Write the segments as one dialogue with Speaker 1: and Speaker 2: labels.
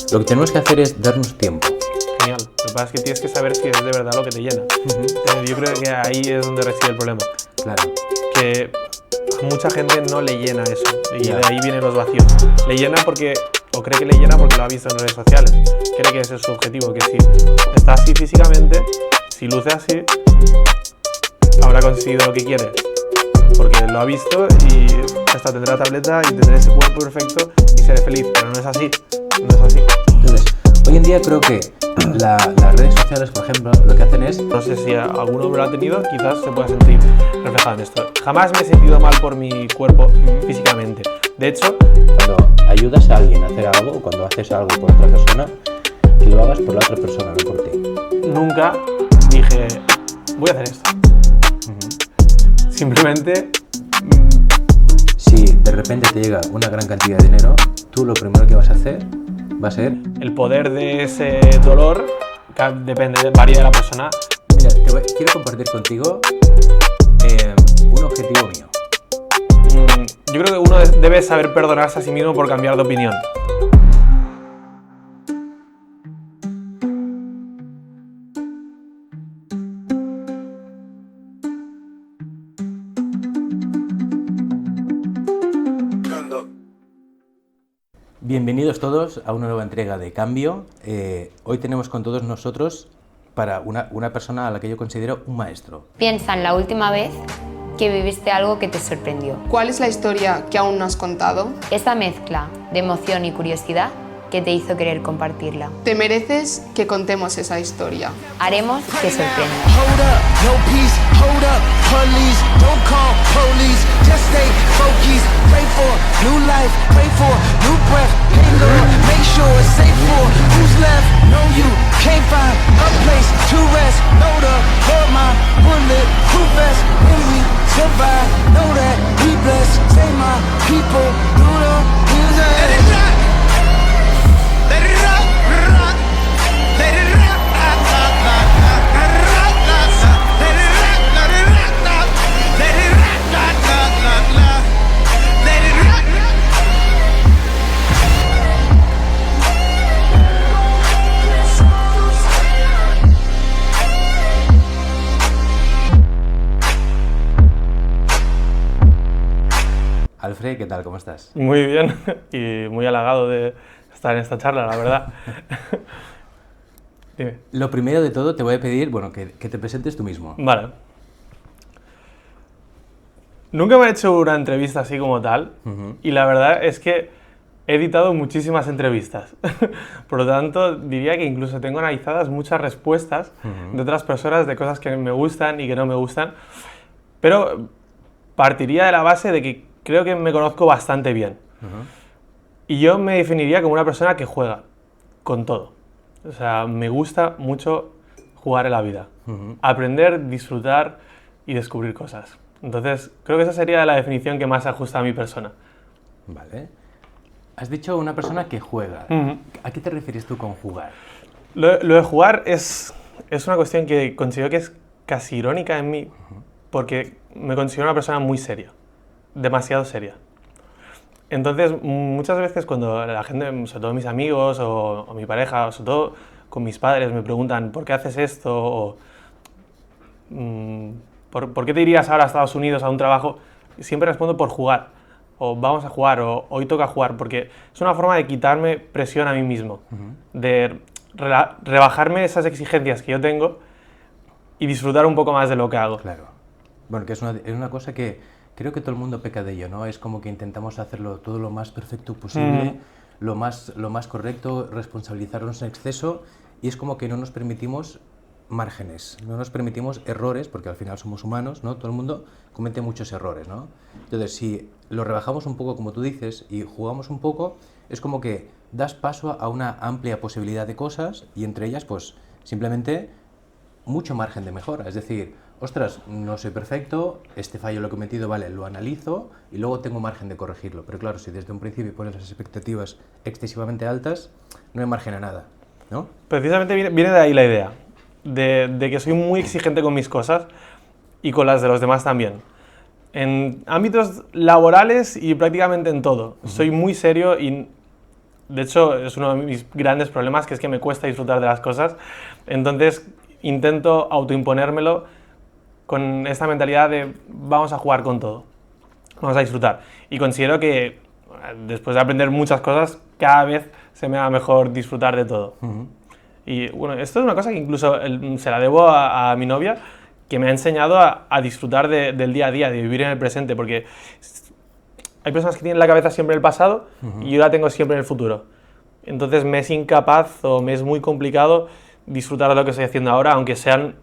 Speaker 1: Lo que tenemos que hacer es darnos tiempo.
Speaker 2: Genial. Lo que pasa es que tienes que saber si es de verdad lo que te llena. Yo creo que ahí es donde reside el problema.
Speaker 1: Claro.
Speaker 2: Que a mucha gente no le llena eso. Y de ahí vienen los vacíos. Le llena porque, o cree que le llena porque lo ha visto en redes sociales. Cree que ese es su objetivo, que si está así físicamente, si luce así, habrá conseguido lo que quiere. Porque lo ha visto y hasta tendrá tableta y tendrá ese cuerpo perfecto y seré feliz. Pero no es así. No es así.
Speaker 1: Entonces, hoy en día creo que las redes sociales, por ejemplo, lo que hacen es...
Speaker 2: No sé si algún hombre lo ha tenido, quizás se pueda sentir reflejado en esto. Jamás me he sentido mal por mi cuerpo físicamente. De hecho,
Speaker 1: Cuando ayudas a alguien a hacer algo, o cuando haces algo por otra persona, que lo hagas por la otra persona, no por ti.
Speaker 2: nunca dije, voy a hacer esto. Simplemente...
Speaker 1: Si de repente te llega una gran cantidad de dinero, tú lo primero que vas a hacer va a ser...
Speaker 2: El poder de ese dolor depende, varía de la persona.
Speaker 1: Mira, quiero compartir contigo un objetivo mío.
Speaker 2: Yo creo que uno debe saber perdonarse a sí mismo por cambiar de opinión.
Speaker 1: Bienvenidos todos a una nueva entrega de Cambio. Hoy tenemos con todos nosotros para una persona a la que yo considero un maestro.
Speaker 3: Piensa en la última vez que viviste algo que te sorprendió.
Speaker 4: ¿Cuál es la historia que aún no has contado?
Speaker 3: Esa mezcla de emoción y curiosidad que te hizo querer compartirla.
Speaker 4: Te mereces que contemos esa historia.
Speaker 3: Haremos que sorprenda.
Speaker 5: Hold up, no peace, hold up, police, don't call police, just stay focused, pray for new life, pray for new breath, hey Lord, make sure it's safe for who's left, know you can't find a place to rest, know the hold my bulletproof vest, when we survive, know that we blessed, say my people, do the music. Let it rock, rock, let it rock, rock, rock, rock, rock, rock, rock, rock, let it rock, let it rock, rock, let it rock, rock, rock, rock, rock, let it rock.
Speaker 1: Alfred, ¿qué tal? ¿Cómo estás?
Speaker 2: Muy bien y muy halagado de estar en esta charla, la verdad. Dime.
Speaker 1: Lo primero de todo te voy a pedir, bueno, que te presentes tú mismo.
Speaker 2: Vale. Nunca me he hecho una entrevista así como tal, y la verdad es que he editado muchísimas entrevistas. Por lo tanto, diría que incluso tengo analizadas muchas respuestas de otras personas de cosas que me gustan y que no me gustan, pero partiría de la base de que creo que me conozco bastante bien. Y yo me definiría como una persona que juega con todo. O sea, me gusta mucho jugar en la vida. Aprender, disfrutar y descubrir cosas. Entonces, creo que esa sería la definición que más se ajusta a mi persona.
Speaker 1: Vale. Has dicho una persona que juega. ¿A qué te refieres tú con jugar?
Speaker 2: Lo de jugar es una cuestión que considero que es casi irónica en mí, porque me considero una persona muy seria. Demasiado seria. Entonces, muchas veces cuando la gente, sobre todo mis amigos o mi pareja, o sobre todo con mis padres, me preguntan ¿por qué haces esto? O ¿por qué te irías ahora a Estados Unidos a un trabajo? Siempre respondo por jugar, o vamos a jugar, o hoy toca jugar, porque es una forma de quitarme presión a mí mismo, de rebajarme esas exigencias que yo tengo y disfrutar un poco más de lo que hago.
Speaker 1: Claro. Bueno, que es una cosa que creo que todo el mundo peca de ello, ¿no? Es como que intentamos hacerlo todo lo más perfecto posible, lo más correcto, responsabilizarnos en exceso, y es como que no nos permitimos márgenes, no nos permitimos errores, porque al final somos humanos, ¿no? Todo el mundo comete muchos errores, ¿no? Entonces, si lo rebajamos un poco, como tú dices, y jugamos un poco, es como que das paso a una amplia posibilidad de cosas, y entre ellas, pues, simplemente mucho margen de mejora. Es decir, ostras, no soy perfecto, este fallo lo he cometido, vale, lo analizo y luego tengo margen de corregirlo. Pero claro, si desde un principio pones las expectativas excesivamente altas, no hay margen a nada, ¿no?
Speaker 2: Precisamente viene de ahí la idea, de que soy muy exigente con mis cosas y con las de los demás también. En ámbitos laborales y prácticamente en todo. Soy muy serio y de hecho, es uno de mis grandes problemas, que es que me cuesta disfrutar de las cosas. Entonces, intento autoimponérmelo con esta mentalidad de vamos a jugar con todo, vamos a disfrutar. Y considero que después de aprender muchas cosas, cada vez se me da mejor disfrutar de todo. Y bueno, esto es una cosa que incluso se la debo a mi novia, que me ha enseñado a disfrutar del día a día, de vivir en el presente, porque hay personas que tienen la cabeza siempre en el pasado y yo la tengo siempre en el futuro. Entonces me es incapaz o me es muy complicado disfrutar de lo que estoy haciendo ahora, aunque sean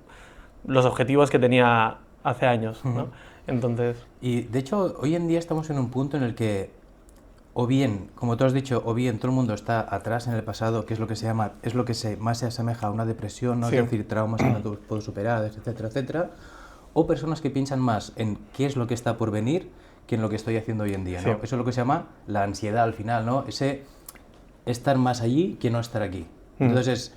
Speaker 2: los objetivos que tenía hace años, ¿no? Entonces...
Speaker 1: Y de hecho, hoy en día estamos en un punto en el que, o bien, como tú has dicho, o bien todo el mundo está atrás en el pasado, que es lo que se llama, es lo que más se asemeja a una depresión, ¿no?
Speaker 2: Sí.
Speaker 1: Es decir, traumas que no puedo superar, etcétera, etcétera. O personas que piensan más en qué es lo que está por venir que en lo que estoy haciendo hoy en día, ¿no?
Speaker 2: Sí.
Speaker 1: Eso es lo que se llama la ansiedad al final, ¿no? Ese estar más allí que no estar aquí. Entonces,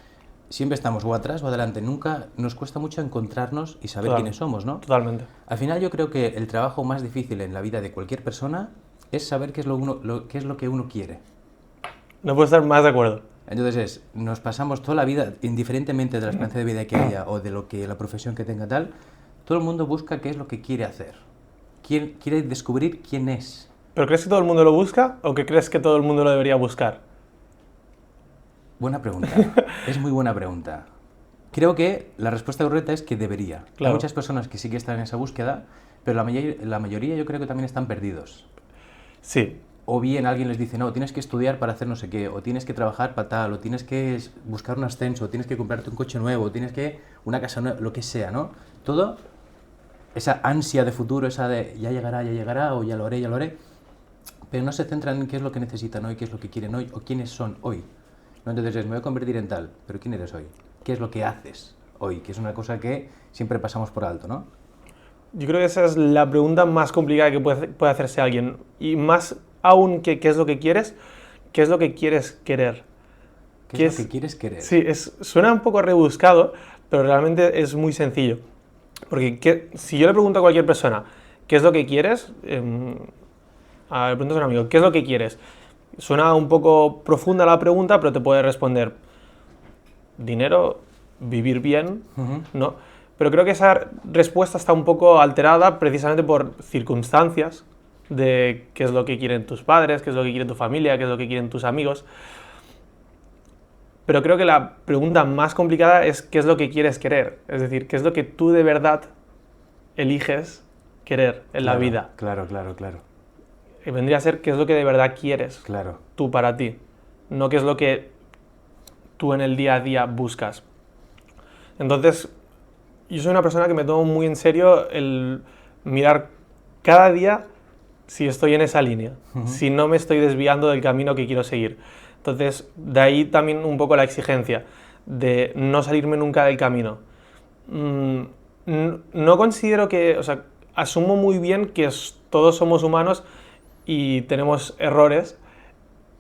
Speaker 1: siempre estamos o atrás o adelante. Nunca nos cuesta mucho encontrarnos y saber
Speaker 2: Total.
Speaker 1: quiénes somos, ¿no?
Speaker 2: Totalmente.
Speaker 1: Al final yo creo que el trabajo más difícil en la vida de cualquier persona es saber qué es lo que uno quiere.
Speaker 2: No puedo estar más de acuerdo.
Speaker 1: Entonces, nos pasamos toda la vida, indiferentemente de la esperanza de vida que haya o de lo que la profesión que tenga tal, todo el mundo busca qué es lo que quiere hacer. Quiere descubrir quién es.
Speaker 2: ¿Pero crees que todo el mundo lo busca o que crees que todo el mundo lo debería buscar?
Speaker 1: Buena pregunta. Es muy buena pregunta. Creo que la respuesta correcta es que debería.
Speaker 2: Claro.
Speaker 1: Hay muchas personas que sí que están en esa búsqueda, pero la mayoría yo creo que también están perdidos.
Speaker 2: Sí.
Speaker 1: O bien alguien les dice, no, tienes que estudiar para hacer no sé qué, o tienes que trabajar para tal, o tienes que buscar un ascenso, o tienes que comprarte un coche nuevo, o tienes que una casa nueva, lo que sea, ¿no? Todo, esa ansia de futuro, esa de ya llegará, o ya lo haré, pero no se centran en qué es lo que necesitan hoy, qué es lo que quieren hoy, o quiénes son hoy. ¿No? Entonces me voy a convertir en tal, pero ¿quién eres hoy? ¿Qué es lo que haces hoy? Que es una cosa que siempre pasamos por alto, ¿no?
Speaker 2: Yo creo que esa es la pregunta más complicada que puede hacerse alguien. Y más aún que qué es lo que quieres, qué es lo que quieres querer.
Speaker 1: ¿Qué es lo que quieres querer?
Speaker 2: Sí, suena un poco rebuscado, pero realmente es muy sencillo. Porque si yo le pregunto a cualquier persona, ¿qué es lo que quieres? Le preguntas a un amigo, ¿qué es lo que quieres? Suena un poco profunda la pregunta, pero te puede responder dinero, vivir bien, ¿no? Pero creo que esa respuesta está un poco alterada precisamente por circunstancias de qué es lo que quieren tus padres, qué es lo que quiere tu familia, qué es lo que quieren tus amigos. Pero creo que la pregunta más complicada es qué es lo que quieres querer. Es decir, qué es lo que tú de verdad eliges querer en la vida.
Speaker 1: Claro.
Speaker 2: Y vendría a ser qué es lo que de verdad quieres
Speaker 1: Claro.
Speaker 2: tú para ti, no qué es lo que tú en el día a día buscas. Entonces, yo soy una persona que me tomo muy en serio el mirar cada día si estoy en esa línea, si no me estoy desviando del camino que quiero seguir. Entonces, de ahí también un poco la exigencia de no salirme nunca del camino. No considero que, o sea, asumo muy bien que todos somos humanos y tenemos errores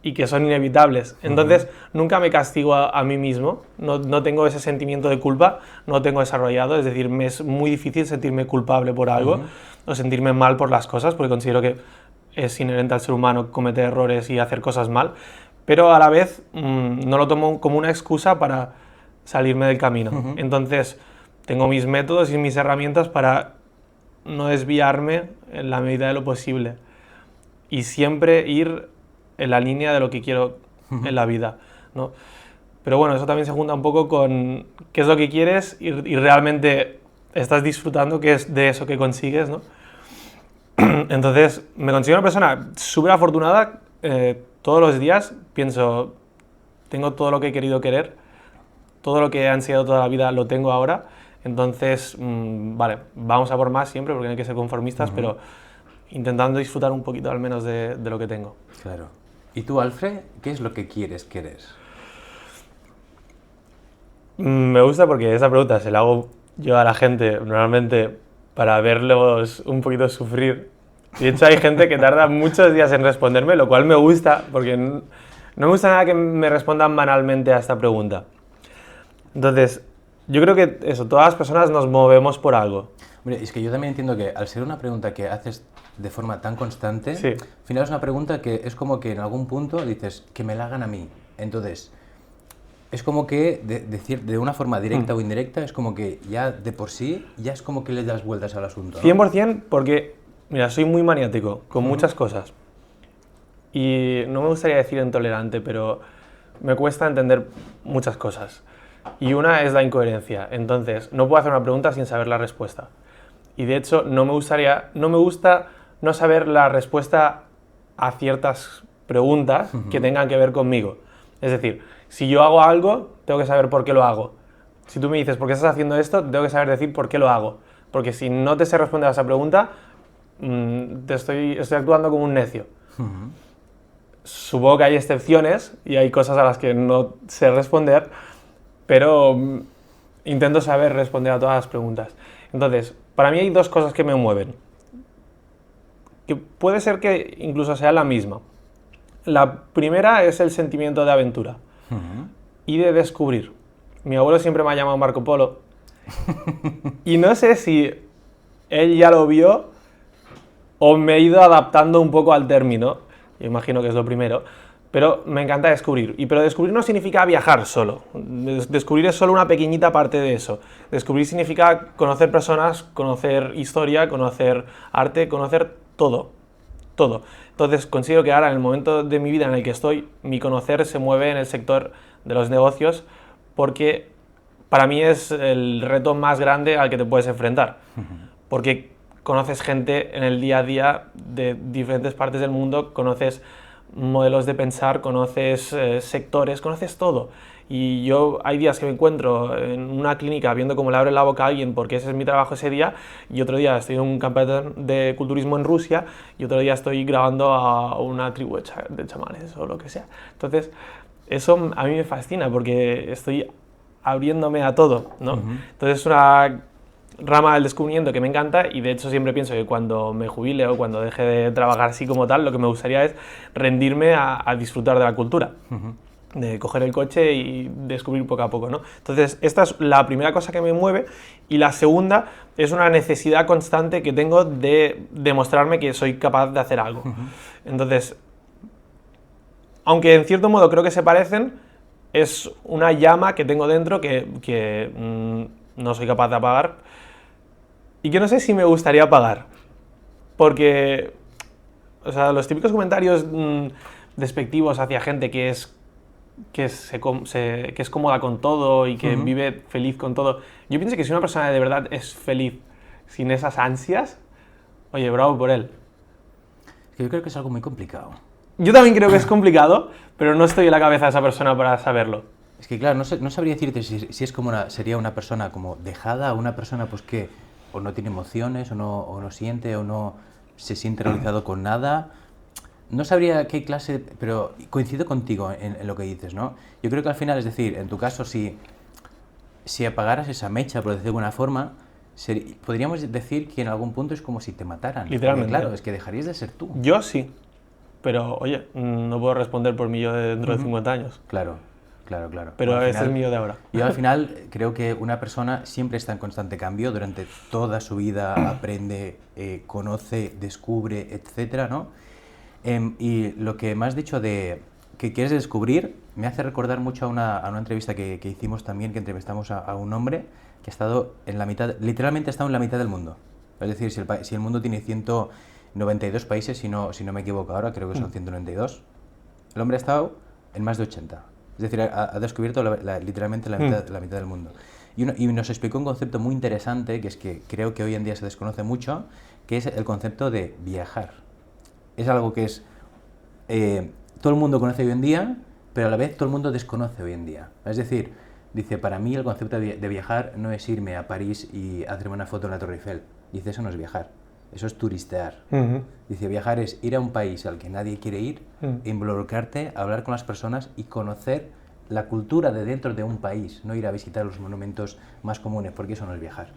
Speaker 2: y que son inevitables. Entonces, nunca me castigo a mí mismo, no tengo ese sentimiento de culpa, no lo tengo desarrollado, es decir, me es muy difícil sentirme culpable por algo o sentirme mal por las cosas, porque considero que es inherente al ser humano cometer errores y hacer cosas mal, pero a la vez no lo tomo como una excusa para salirme del camino. Entonces, tengo mis métodos y mis herramientas para no desviarme en la medida de lo posible y siempre ir en la línea de lo que quiero en la vida, ¿no? Pero bueno, eso también se junta un poco con qué es lo que quieres y realmente estás disfrutando qué es de eso que consigues, ¿no? Entonces, me considero una persona súper afortunada. Todos los días pienso, tengo todo lo que he querido querer, todo lo que he ansiado toda la vida lo tengo ahora. Entonces, vale, vamos a por más siempre porque no hay que ser conformistas, pero intentando disfrutar un poquito al menos de lo que tengo.
Speaker 1: Claro. ¿Y tú, Alfred, qué es lo que quieres querer?
Speaker 2: Me gusta porque esa pregunta se la hago yo a la gente normalmente para verlos un poquito sufrir. De hecho, hay gente que tarda muchos días en responderme, lo cual me gusta porque no me gusta nada que me respondan banalmente a esta pregunta. Entonces, Yo creo que eso, todas las personas nos movemos por algo.
Speaker 1: Hombre, es que yo también entiendo que al ser una pregunta que haces de forma tan constante,
Speaker 2: Sí.
Speaker 1: al final es una pregunta que es como que en algún punto dices que me la hagan a mí. Entonces, es como que decir de una forma directa o indirecta, es como que ya de por sí, ya es como que le das vueltas al asunto, ¿no?
Speaker 2: 100% porque, mira, soy muy maniático con muchas cosas. Y no me gustaría decir intolerante, pero me cuesta entender muchas cosas. Y una es la incoherencia. Entonces, no puedo hacer una pregunta sin saber la respuesta. Y de hecho, no me gusta no saber la respuesta a ciertas preguntas que tengan que ver conmigo. Es decir, si yo hago algo, tengo que saber por qué lo hago. Si tú me dices, ¿por qué estás haciendo esto?, tengo que saber decir por qué lo hago. Porque si no te sé responder a esa pregunta, estoy actuando como un necio. Supongo que hay excepciones y hay cosas a las que no sé responder, pero intento saber responder a todas las preguntas. Entonces, para mí hay dos cosas que me mueven, que puede ser que incluso sea la misma. La primera es el sentimiento de aventura y de descubrir. Mi abuelo siempre me ha llamado Marco Polo y no sé si él ya lo vio o me he ido adaptando un poco al término. Yo imagino que es lo primero, pero me encanta descubrir. Pero descubrir no significa viajar solo. Descubrir es solo una pequeñita parte de eso. Descubrir significa conocer personas, conocer historia, conocer arte, conocer todo. Todo. Entonces considero que ahora, en el momento de mi vida en el que estoy, mi conocer se mueve en el sector de los negocios, porque para mí es el reto más grande al que te puedes enfrentar. Porque conoces gente en el día a día de diferentes partes del mundo, conoces modelos de pensar, conoces sectores, conoces todo. Y yo hay días que me encuentro en una clínica viendo cómo le abre la boca a alguien porque ese es mi trabajo ese día, y otro día estoy en un campeonato de culturismo en Rusia, y otro día estoy grabando a una tribu de chamanes o lo que sea. Entonces, eso a mí me fascina porque estoy abriéndome a todo, ¿no? Entonces es una rama del descubrimiento que me encanta, y de hecho siempre pienso que cuando me jubile o cuando deje de trabajar así como tal, lo que me gustaría es rendirme a disfrutar de la cultura, de coger el coche y descubrir poco a poco, ¿no? Entonces esta es la primera cosa que me mueve, y la segunda es una necesidad constante que tengo de demostrarme que soy capaz de hacer algo. Entonces, aunque en cierto modo creo que se parecen, es una llama que tengo dentro que no soy capaz de apagar, y que no sé si me gustaría apagar, porque, o sea, los típicos comentarios despectivos hacia gente que es cómoda con todo y que vive feliz con todo. Yo pienso que si una persona de verdad es feliz sin esas ansias, oye, bravo por él.
Speaker 1: Yo creo que es algo muy complicado.
Speaker 2: Yo también creo que es complicado, pero no estoy en la cabeza de esa persona para saberlo.
Speaker 1: Es que claro, no sabría decirte si es como sería una persona como dejada, o una persona pues que o no tiene emociones, o no siente, o no se siente realizado con nada. No sabría qué clase, pero coincido contigo en lo que dices, ¿no? Yo creo que al final, es decir, en tu caso, si apagaras esa mecha, por decirlo de alguna forma, podríamos decir que en algún punto es como si te mataran.
Speaker 2: Literalmente.
Speaker 1: Porque, claro, es que dejarías de ser tú.
Speaker 2: Yo sí, pero oye, no puedo responder por mi yo de dentro de 50 años.
Speaker 1: Claro.
Speaker 2: Pero
Speaker 1: Al
Speaker 2: ese
Speaker 1: final,
Speaker 2: es el mío de ahora.
Speaker 1: Yo al final creo que una persona siempre está en constante cambio, durante toda su vida aprende, conoce, descubre, etcétera, ¿no? Y lo que me has dicho de que quieres descubrir me hace recordar mucho a una entrevista que hicimos también, que entrevistamos a un hombre que ha estado en la mitad, literalmente ha estado en la mitad del mundo. Es decir, si el mundo tiene 192 países, si no me equivoco ahora, creo que son 192, el hombre ha estado en más de 80. Es decir, ha descubierto literalmente la mitad del mundo. Y nos explicó un concepto muy interesante, que es que creo que hoy en día se desconoce mucho, que es el concepto de viajar. Es algo que todo el mundo conoce hoy en día, pero a la vez todo el mundo desconoce hoy en día. Es decir, dice, para mí el concepto de viajar no es irme a París y hacerme una foto en la Torre Eiffel. Dice, eso no es viajar, eso es turistear. Dice, viajar es ir a un país al que nadie quiere ir, involucrarte, hablar con las personas y conocer la cultura de dentro de un país, no ir a visitar los monumentos más comunes, porque eso no es viajar.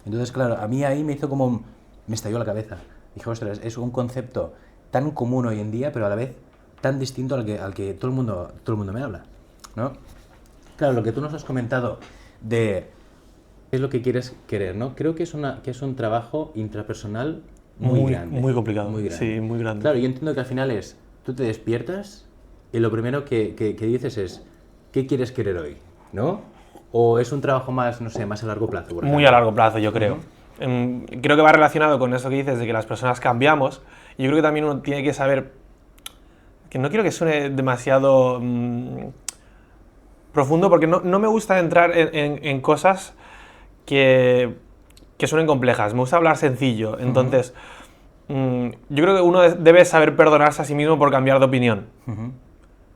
Speaker 1: Entonces, claro, a mí ahí me hizo como me estalló la cabeza. Dije, ostras, es un concepto tan común hoy en día, pero a la vez tan distinto al que todo el mundo me habla, ¿no? Claro, lo que tú nos has comentado de ¿Qué es lo que quieres querer, no? Creo que es un trabajo intrapersonal muy grande.
Speaker 2: Muy complicado.
Speaker 1: Muy grande.
Speaker 2: Sí, muy grande.
Speaker 1: Claro, yo entiendo que al final tú te despiertas y lo primero que dices es, ¿qué quieres querer hoy? ¿No? ¿O es un trabajo más, no sé, más a largo plazo?
Speaker 2: Muy a largo plazo, yo creo. Creo que va relacionado con eso que dices de que las personas cambiamos. Y yo creo que también uno tiene que saber, que no quiero que suene demasiado profundo, porque no me gusta entrar en cosas que suenen complejas. Me gusta hablar sencillo. Entonces, yo creo que uno debe saber perdonarse a sí mismo por cambiar de opinión.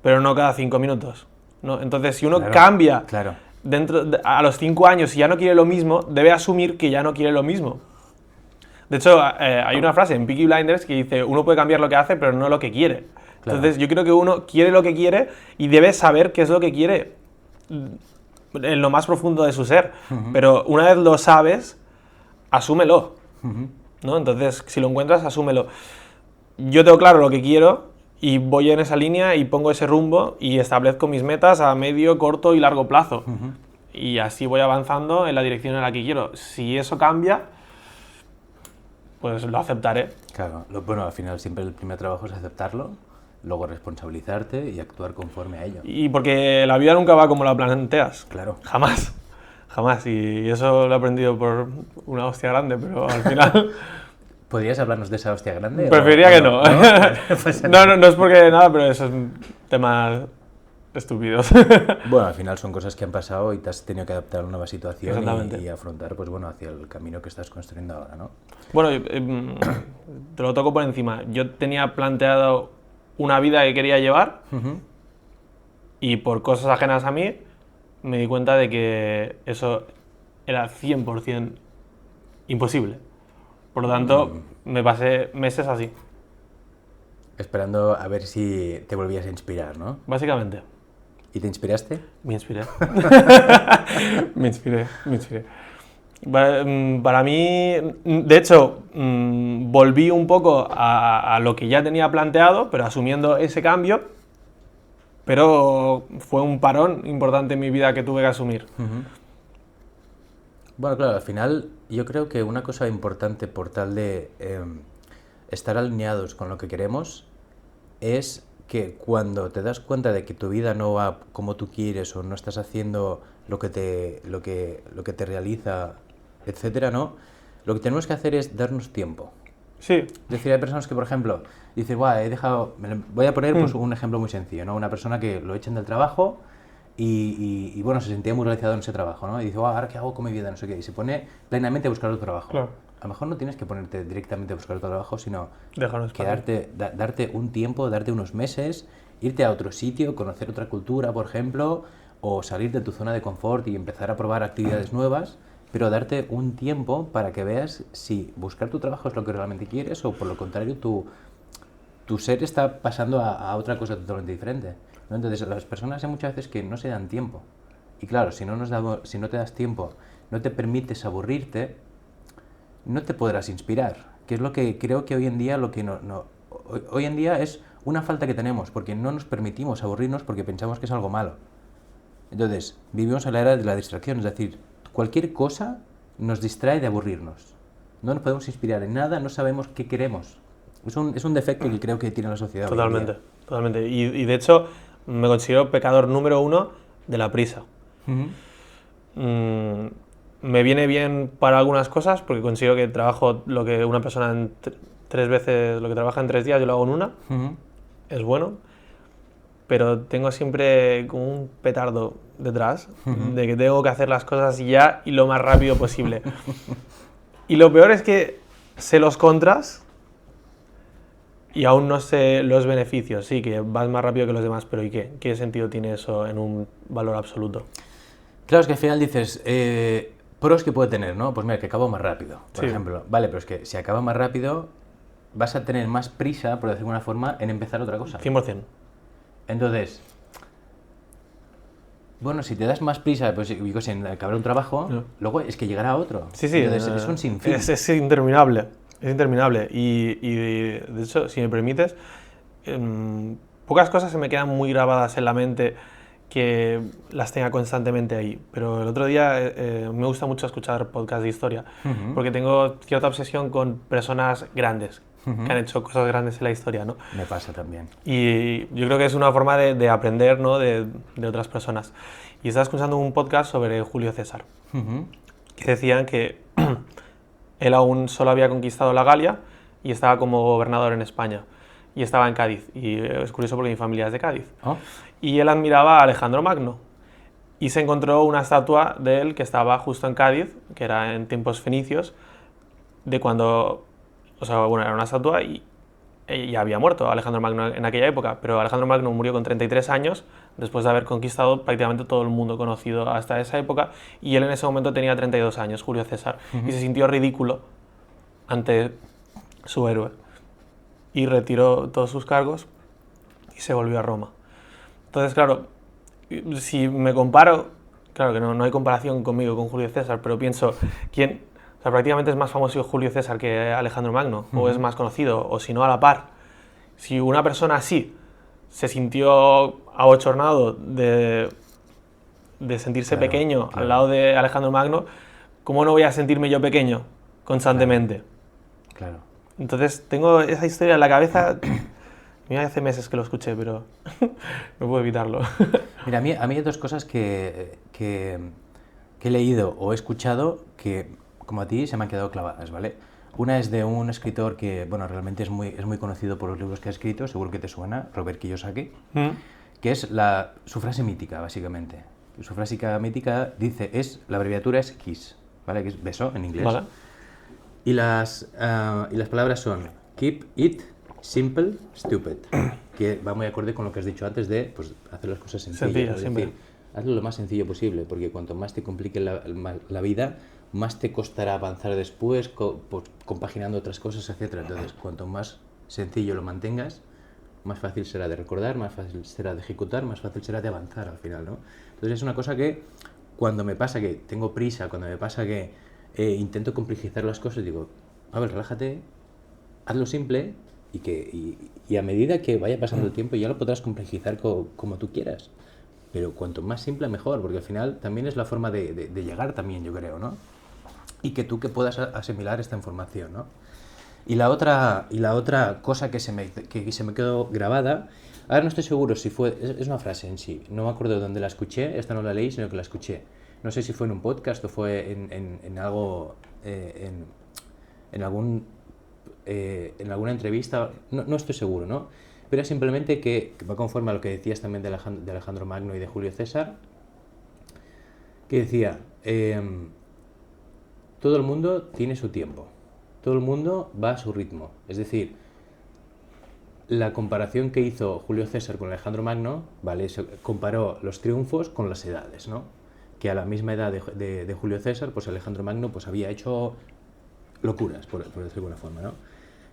Speaker 2: Pero no cada 5 minutos, ¿no? Entonces, si uno cambia a los 5 años y ya no quiere lo mismo, debe asumir que ya no quiere lo mismo. De hecho, hay una frase en Peaky Blinders que dice, uno puede cambiar lo que hace, pero no lo que quiere. Entonces, yo creo que uno quiere lo que quiere y debe saber qué es lo que quiere en lo más profundo de su ser. Pero una vez lo sabes, asúmelo, ¿no? Entonces, si lo encuentras, asúmelo. Yo tengo claro lo que quiero y voy en esa línea y pongo ese rumbo y establezco mis metas a medio, corto y largo plazo. Y así voy avanzando en la dirección en la que quiero. Si eso cambia, pues lo aceptaré.
Speaker 1: Claro, bueno, al final siempre el primer trabajo es aceptarlo, luego responsabilizarte y actuar conforme a ello.
Speaker 2: Y porque la vida nunca va como la planteas.
Speaker 1: Claro.
Speaker 2: Jamás. Jamás. Y eso lo he aprendido por una hostia grande, pero al final...
Speaker 1: ¿Podrías hablarnos de esa hostia grande?
Speaker 2: Preferiría que no. No es porque nada, pero esos temas estúpidos.
Speaker 1: Bueno, al final son cosas que han pasado y te has tenido que adaptar a una nueva situación y afrontar, pues bueno, hacia el camino que estás construyendo ahora, ¿no?
Speaker 2: Bueno, te lo toco por encima. Yo tenía planteado una vida que quería llevar y por cosas ajenas a mí me di cuenta de que eso era 100% imposible. Por lo tanto, me pasé meses así.
Speaker 1: Esperando a ver si te volvías a inspirar, ¿no?
Speaker 2: Básicamente.
Speaker 1: ¿Y te inspiraste?
Speaker 2: Me inspiré. me inspiré. Para mí, de hecho, volví un poco a lo que ya tenía planteado, pero asumiendo ese cambio, pero fue un parón importante en mi vida que tuve que asumir.
Speaker 1: Bueno, claro, al final yo creo que una cosa importante por tal de estar alineados con lo que queremos es que cuando te das cuenta de que tu vida no va como tú quieres o no estás haciendo lo que te realiza, etcétera, ¿no? Lo que tenemos que hacer es darnos tiempo.
Speaker 2: Sí.
Speaker 1: Es decir, hay personas que, por ejemplo, dicen, voy a poner pues, un ejemplo muy sencillo, ¿no? Una persona que lo echan del trabajo y bueno, se sentía muy realizado en ese trabajo, ¿no? Y dice, ¿ahora qué hago con mi vida? No sé qué. Y se pone plenamente a buscar otro trabajo.
Speaker 2: Claro.
Speaker 1: A lo mejor no tienes que ponerte directamente a buscar otro trabajo, sino
Speaker 2: que
Speaker 1: darte un tiempo, darte unos meses, irte a otro sitio, conocer otra cultura, por ejemplo, o salir de tu zona de confort y empezar a probar actividades nuevas, pero darte un tiempo para que veas si buscar tu trabajo es lo que realmente quieres o por lo contrario tu ser está pasando a otra cosa totalmente diferente, ¿no? Entonces las personas hay muchas veces que no se dan tiempo y claro, si no te das tiempo, no te permites aburrirte, no te podrás inspirar, que es lo que creo que hoy en día hoy en día es una falta que tenemos porque no nos permitimos aburrirnos porque pensamos que es algo malo. Entonces vivimos en la era de la distracción, es decir, cualquier cosa nos distrae de aburrirnos. No nos podemos inspirar en nada, no sabemos qué queremos. Es un defecto que creo que tiene la sociedad.
Speaker 2: Totalmente. Y de hecho, me considero pecador número 1 de la prisa. Me viene bien para algunas cosas, porque considero que trabajo lo que una persona en 3 veces, lo que trabaja en 3 días, yo lo hago en una. Es bueno. Pero tengo siempre como un petardo detrás de que tengo que hacer las cosas ya y lo más rápido posible. Y lo peor es que sé los contras y aún no sé los beneficios. Sí, que vas más rápido que los demás, pero ¿y qué? ¿Qué sentido tiene eso en un valor absoluto?
Speaker 1: Claro, es que al final dices, pros que puede tener, ¿no? Pues mira, que acabo más rápido, por ejemplo. Vale, pero es que si acaba más rápido, vas a tener más prisa, por decir de alguna forma, en empezar otra cosa.
Speaker 2: 100%.
Speaker 1: Entonces, bueno, si te das más prisa pues, en acabar un trabajo, luego es que llegará otro.
Speaker 2: Sí.
Speaker 1: Entonces, es un sinfín.
Speaker 2: Es interminable. Es interminable. Y de hecho, si me permites, pocas cosas se me quedan muy grabadas en la mente que las tenga constantemente ahí, pero el otro día me gusta mucho escuchar podcasts de historia, porque tengo cierta obsesión con personas grandes, que han hecho cosas grandes en la historia, ¿no?
Speaker 1: Me pasa también.
Speaker 2: Y yo creo que es una forma de aprender, ¿no? de otras personas. Y estaba escuchando un podcast sobre Julio César, que decían que él aún solo había conquistado la Galia y estaba como gobernador en España. Y estaba en Cádiz, y es curioso porque mi familia es de Cádiz.
Speaker 1: ¿Oh?
Speaker 2: Y él admiraba a Alejandro Magno, y se encontró una estatua de él que estaba justo en Cádiz, que era en tiempos fenicios, de cuando, o sea, bueno, era una estatua y ya había muerto Alejandro Magno en aquella época, pero Alejandro Magno murió con 33 años, después de haber conquistado prácticamente todo el mundo conocido hasta esa época, y él en ese momento tenía 32 años, Julio César, y se sintió ridículo ante su héroe. Y retiró todos sus cargos y se volvió a Roma. Entonces, claro, si me comparo, claro que no hay comparación conmigo con Julio César, pero pienso, ¿quién? O sea, prácticamente es más famoso Julio César que Alejandro Magno, o es más conocido, o si no a la par. Si una persona así se sintió abochornado de sentirse pequeño al lado de Alejandro Magno, ¿cómo no voy a sentirme yo pequeño constantemente?
Speaker 1: Claro.
Speaker 2: Entonces tengo esa historia en la cabeza. Mira, hace meses que lo escuché, pero no puedo evitarlo.
Speaker 1: Mira, a mí hay dos cosas que he leído o he escuchado que, como a ti, se me han quedado clavadas, ¿vale? Una es de un escritor que, bueno, realmente es muy conocido por los libros que ha escrito, seguro que te suena, Robert Kiyosaki, que es su frase mítica, básicamente. Su frase mítica dice, la abreviatura es KISS, ¿vale? Que es beso en inglés.
Speaker 2: Vale.
Speaker 1: Y las palabras son keep it simple, stupid, que va muy acorde con lo que has dicho antes de pues, hacer las cosas sencillas. Es decir, hazlo lo más sencillo posible, porque cuanto más te complique la vida, más te costará avanzar después, compaginando otras cosas, etc. Entonces, cuanto más sencillo lo mantengas, más fácil será de recordar, más fácil será de ejecutar, más fácil será de avanzar al final, ¿no? Entonces, es una cosa que cuando me pasa que tengo prisa, cuando me pasa que intento complejizar las cosas, digo, a ver, relájate, hazlo simple y a medida que vaya pasando el tiempo ya lo podrás complejizar como tú quieras. Pero cuanto más simple, mejor, porque al final también es la forma de llegar también, yo creo, ¿no? Y que tú que puedas asimilar esta información, ¿no? Y la otra cosa que se me quedó grabada, ahora no estoy seguro si fue, es una frase en sí, no me acuerdo de dónde la escuché, esta no la leí, sino que la escuché. No sé si fue en un podcast o fue en algo, en alguna entrevista, no estoy seguro, ¿no? Pero simplemente que va conforme a lo que decías también de Alejandro Magno y de Julio César, que decía, todo el mundo tiene su tiempo, todo el mundo va a su ritmo. Es decir, la comparación que hizo Julio César con Alejandro Magno, ¿vale? Se comparó los triunfos con las edades, ¿no? Que a la misma edad de Julio César, pues Alejandro Magno pues había hecho locuras, por decirlo de alguna forma, ¿no?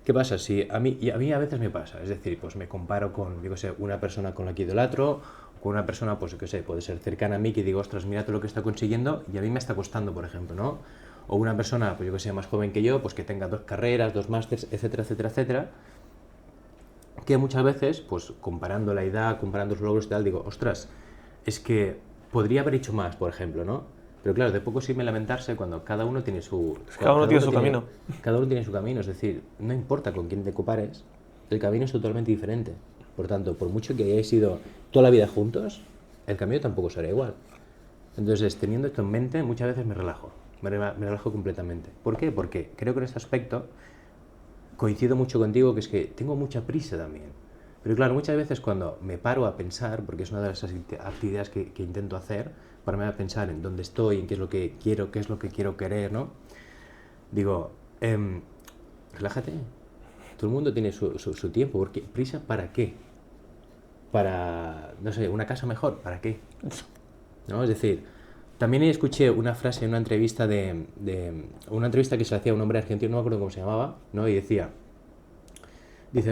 Speaker 1: ¿Qué pasa? Si a mí a veces me pasa, es decir, pues me comparo con, yo qué sé, una persona con la que idolatro, con una persona, pues yo qué sé, puede ser cercana a mí, que digo, ostras, mira todo lo que está consiguiendo y a mí me está costando, por ejemplo, ¿no? O una persona, pues yo que sé, más joven que yo, pues que tenga 2 carreras, 2 másters, etcétera, etcétera, etcétera, que muchas veces, pues comparando la edad, comparando los logros y tal, digo, ostras, es que podría haber hecho más, por ejemplo, ¿no? Pero claro, de poco sirve lamentarse cuando cada uno tiene su...
Speaker 2: Cada uno tiene su camino.
Speaker 1: Cada uno tiene su camino, es decir, no importa con quién te compares, el camino es totalmente diferente. Por tanto, por mucho que hayáis ido toda la vida juntos, el camino tampoco será igual. Entonces, teniendo esto en mente, muchas veces me relajo completamente. ¿Por qué? Porque creo que en este aspecto coincido mucho contigo, que es que tengo mucha prisa también. Pero claro, muchas veces cuando me paro a pensar, porque es una de esas actividades que intento hacer, pararme a pensar en dónde estoy, en qué es lo que quiero querer, ¿no? Digo, relájate. Todo el mundo tiene su tiempo. Porque, ¿prisa para qué? Para, no sé, una casa mejor, ¿para qué? ¿No? Es decir, también escuché una frase en una entrevista una entrevista que se le hacía a un hombre argentino, no me acuerdo cómo se llamaba, ¿no? Y dice,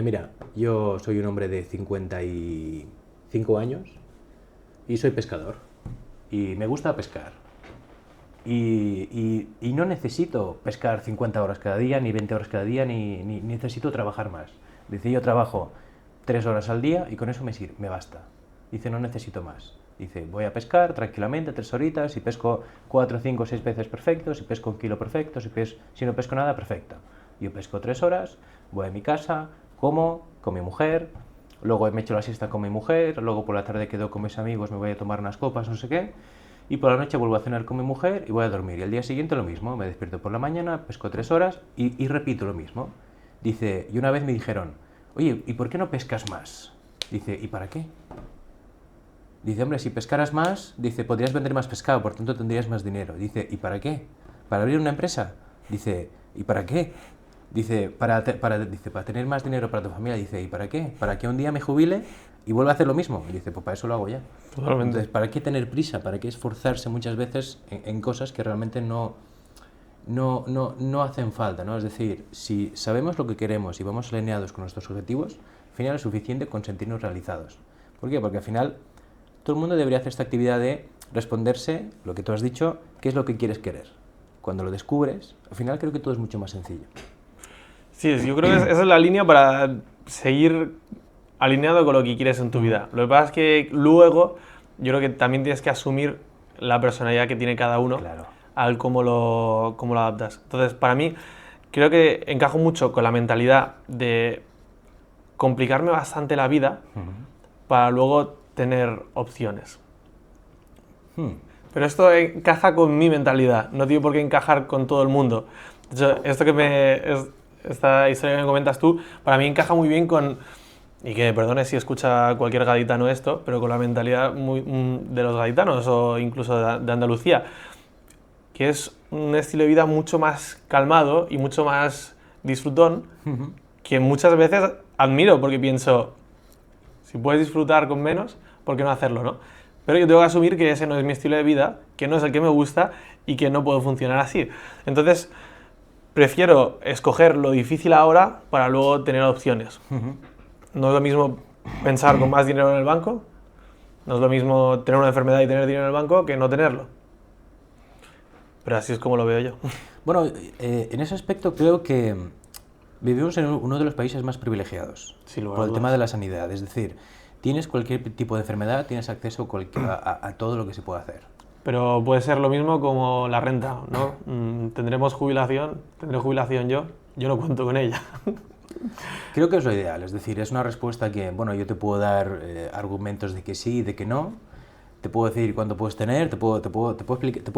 Speaker 1: mira, yo soy un hombre de 55 años y soy pescador y me gusta pescar y no necesito pescar 50 horas cada día, ni 20 horas cada día, ni necesito trabajar más. Dice, yo trabajo 3 horas al día y con eso me basta. Dice, no necesito más. Dice, voy a pescar tranquilamente 3 horitas, y pesco 4, 5, 6 peces perfectos, si pesco 1 kilo perfecto, si no pesco nada, perfecto. Yo pesco 3 horas, voy a mi casa, como con mi mujer, luego me echo la siesta con mi mujer, luego por la tarde quedo con mis amigos, me voy a tomar unas copas, no sé qué, y por la noche vuelvo a cenar con mi mujer y voy a dormir. Y al día siguiente lo mismo, me despierto por la mañana, pesco 3 horas y repito lo mismo. Dice, y una vez me dijeron, oye, ¿y por qué no pescas más? Dice, ¿y para qué? Dice, hombre, si pescaras más, dice, podrías vender más pescado, por tanto tendrías más dinero. Dice, ¿y para qué? ¿Para abrir una empresa? Dice, ¿y para qué? Dice, para tener más dinero para tu familia. Dice, ¿y para qué? ¿Para que un día me jubile y vuelva a hacer lo mismo? Y dice, pues para eso lo hago ya.
Speaker 2: Totalmente.
Speaker 1: Entonces, ¿para qué tener prisa? ¿Para qué esforzarse muchas veces en cosas que realmente no hacen falta, ¿no? Es decir, si sabemos lo que queremos y vamos alineados con nuestros objetivos, al final es suficiente con sentirnos realizados. ¿Por qué? Porque al final todo el mundo debería hacer esta actividad de responderse, lo que tú has dicho, qué es lo que quieres querer. Cuando lo descubres, al final creo que todo es mucho más sencillo.
Speaker 2: Sí, yo creo que esa es la línea para seguir alineado con lo que quieres en tu vida. Lo que pasa es que luego yo creo que también tienes que asumir la personalidad que tiene cada uno,
Speaker 1: Claro.
Speaker 2: al cómo lo adaptas. Entonces, para mí, creo que encajo mucho con la mentalidad de complicarme bastante la vida para luego tener opciones. Pero esto encaja con mi mentalidad, no tiene por qué encajar con todo el mundo. De hecho, esta historia que me comentas tú, para mí encaja muy bien con, y que me perdone si escucha cualquier gaditano esto, pero con la mentalidad de los gaditanos o incluso de Andalucía, que es un estilo de vida mucho más calmado y mucho más disfrutón, que muchas veces admiro porque pienso, si puedes disfrutar con menos, ¿por qué no hacerlo, no? Pero yo tengo que asumir que ese no es mi estilo de vida, que no es el que me gusta y que no puedo funcionar así. Entonces, prefiero escoger lo difícil ahora para luego tener opciones. No es lo mismo pensar con más dinero en el banco, no es lo mismo tener una enfermedad y tener dinero en el banco que no tenerlo. Pero así es como lo veo yo.
Speaker 1: Bueno, en ese aspecto creo que vivimos en uno de los países más privilegiados por el tema de la sanidad. Es decir, tienes cualquier tipo de enfermedad, tienes acceso a todo lo que se puede hacer.
Speaker 2: Pero puede ser lo mismo como la renta, ¿no? Tendré jubilación yo no cuento con ella.
Speaker 1: Creo que es lo ideal, es decir, es una respuesta que, bueno, yo te puedo dar argumentos de que sí y de que no, te puedo decir cuánto puedes tener, te puedo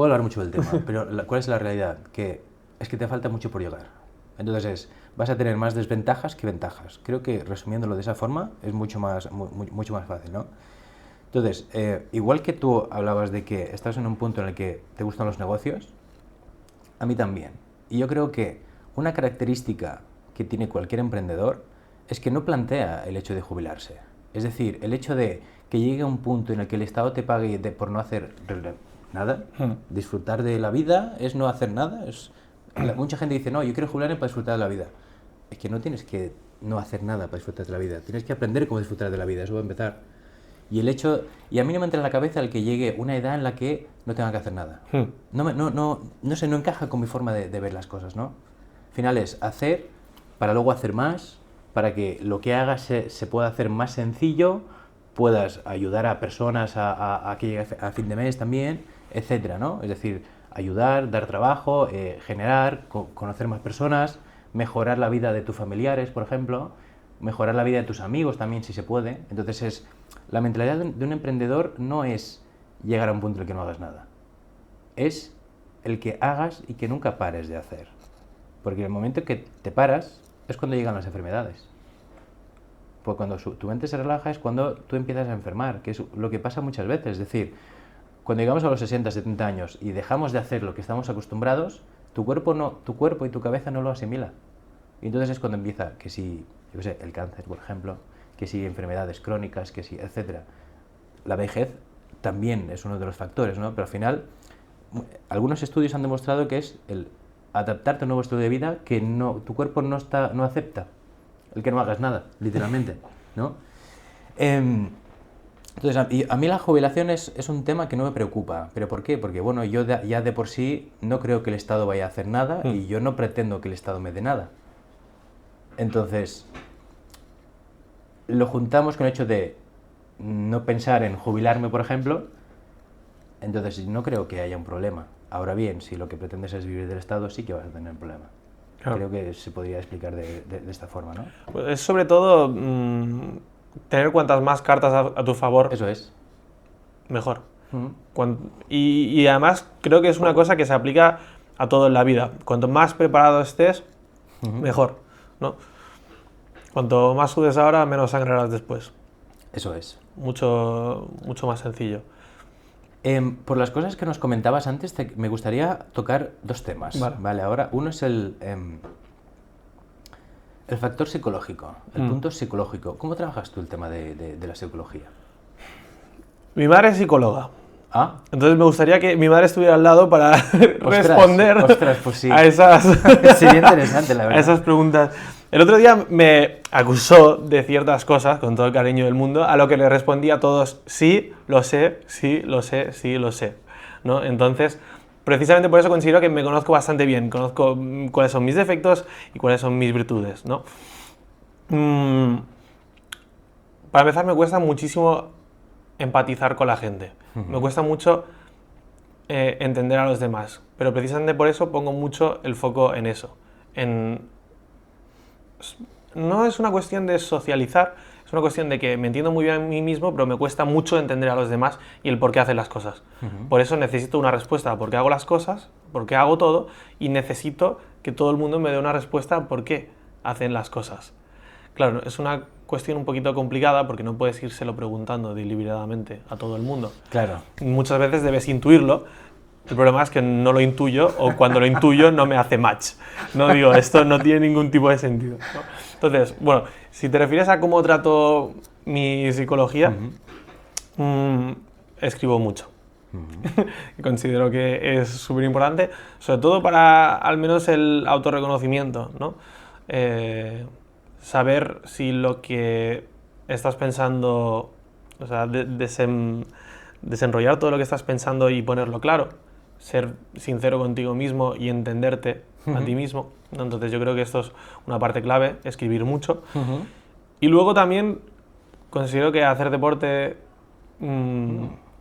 Speaker 1: hablar mucho del tema, pero ¿cuál es la realidad? Que es que te falta mucho por llegar. Entonces vas a tener más desventajas que ventajas. Creo que resumiéndolo de esa forma es mucho más fácil, ¿no? Entonces, igual que tú hablabas de que estás en un punto en el que te gustan los negocios, a mí también. Y yo creo que una característica que tiene cualquier emprendedor es que no plantea el hecho de jubilarse. Es decir, el hecho de que llegue a un punto en el que el Estado te pague por no hacer nada, disfrutar de la vida es no hacer nada. Mucha gente dice, no, yo quiero jubilarme para disfrutar de la vida. Es que no tienes que no hacer nada para disfrutar de la vida, tienes que aprender cómo disfrutar de la vida, eso va a empezar. Y a mí no me entra en la cabeza el que llegue una edad en la que no tenga que hacer nada. No sé, no encaja con mi forma de ver las cosas, ¿no? Al final es hacer para luego hacer más, para que lo que hagas se pueda hacer más sencillo, puedas ayudar a personas a que llegue a fin de mes también, etcétera, ¿no? Es decir, ayudar, dar trabajo, generar, conocer más personas, mejorar la vida de tus familiares, por ejemplo, mejorar la vida de tus amigos también, si se puede. Entonces, la mentalidad de un emprendedor no es llegar a un punto en el que no hagas nada. Es el que hagas y que nunca pares de hacer. Porque en el momento que te paras es cuando llegan las enfermedades. Pues cuando tu mente se relaja es cuando tú empiezas a enfermar, que es lo que pasa muchas veces. Es decir, cuando llegamos a los 60, 70 años y dejamos de hacer lo que estamos acostumbrados, tu cuerpo y tu cabeza no lo asimila. Y entonces es cuando empieza, que si, yo qué sé, el cáncer, por ejemplo, que si enfermedades crónicas, que si, etcétera. La vejez también es uno de los factores, ¿no? Pero al final, algunos estudios han demostrado que es el adaptarte a un nuevo estilo de vida que tu cuerpo no acepta, el que no hagas nada, literalmente, ¿no? Entonces, a mí la jubilación es un tema que no me preocupa. ¿Pero por qué? Porque, bueno, yo ya de por sí no creo que el Estado vaya a hacer nada y yo no pretendo que el Estado me dé nada. Entonces, lo juntamos con el hecho de no pensar en jubilarme, por ejemplo, Entonces, no creo que haya un problema. Ahora bien, si lo que pretendes es vivir del Estado, sí que vas a tener un problema.
Speaker 2: Claro.
Speaker 1: Creo que se podría explicar de esta forma, ¿no?
Speaker 2: Pues es sobre todo tener cuantas más cartas a tu favor,
Speaker 1: Eso es.
Speaker 2: mejor.
Speaker 1: Ujú.
Speaker 2: Y además creo que es una cosa que se aplica a todo en la vida. Cuanto más preparado estés, mejor, ¿no? Cuanto más sudes ahora, menos sangrarás después.
Speaker 1: Eso es.
Speaker 2: Mucho más sencillo.
Speaker 1: Por las cosas que nos comentabas antes, me gustaría tocar dos temas.
Speaker 2: Vale.
Speaker 1: Ahora, uno es el factor psicológico, el punto psicológico. ¿Cómo trabajas tú el tema de la psicología?
Speaker 2: Mi madre es psicóloga.
Speaker 1: Ah,
Speaker 2: Entonces me gustaría que mi madre estuviera al lado para responder
Speaker 1: ostras, pues sí.
Speaker 2: a esas,
Speaker 1: Sería interesante, la verdad.
Speaker 2: a esas preguntas. El otro día me acusó de ciertas cosas, con todo el cariño del mundo, a lo que le respondí a todos, sí, lo sé, sí, lo sé, sí, lo sé, ¿no? Entonces, precisamente por eso considero que me conozco bastante bien, conozco cuáles son mis defectos y cuáles son mis virtudes, ¿no? Para empezar, me cuesta muchísimo empatizar con la gente. Me cuesta mucho entender a los demás, pero precisamente por eso pongo mucho el foco en eso. No es una cuestión de socializar, es una cuestión de que me entiendo muy bien a mí mismo, pero me cuesta mucho entender a los demás y el por qué hacen las cosas. Por eso necesito una respuesta a por qué hago las cosas, por qué hago todo, y necesito que todo el mundo me dé una respuesta a por qué hacen las cosas. Claro, es una cuestión un poquito complicada porque no puedes írselo preguntando deliberadamente a todo el mundo.
Speaker 1: Claro.
Speaker 2: Muchas veces debes intuirlo. El problema es que no lo intuyo, o cuando lo intuyo no me hace match. No digo, esto no tiene ningún tipo de sentido, ¿no? Entonces, bueno, si te refieres a cómo trato mi psicología, escribo mucho. Considero que es súper importante, sobre todo para al menos el autorreconocimiento, ¿no? Saber si lo que estás pensando, o sea, desenrollar todo lo que estás pensando y ponerlo claro, ser sincero contigo mismo y entenderte a ti mismo. Entonces yo creo que esto es una parte clave, escribir mucho. Y luego también considero que hacer deporte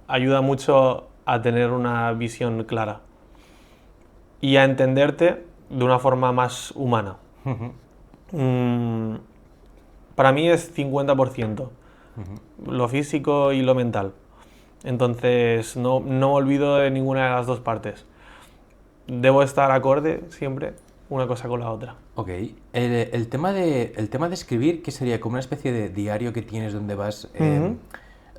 Speaker 2: ayuda mucho a tener una visión clara y a entenderte de una forma más humana. Para mí es 50%, lo físico y lo mental. Entonces no me olvido de ninguna de las dos partes. Debo estar acorde siempre una cosa con la otra.
Speaker 1: Ok. El tema de escribir, ¿qué sería? ¿Como una especie de diario que tienes donde vas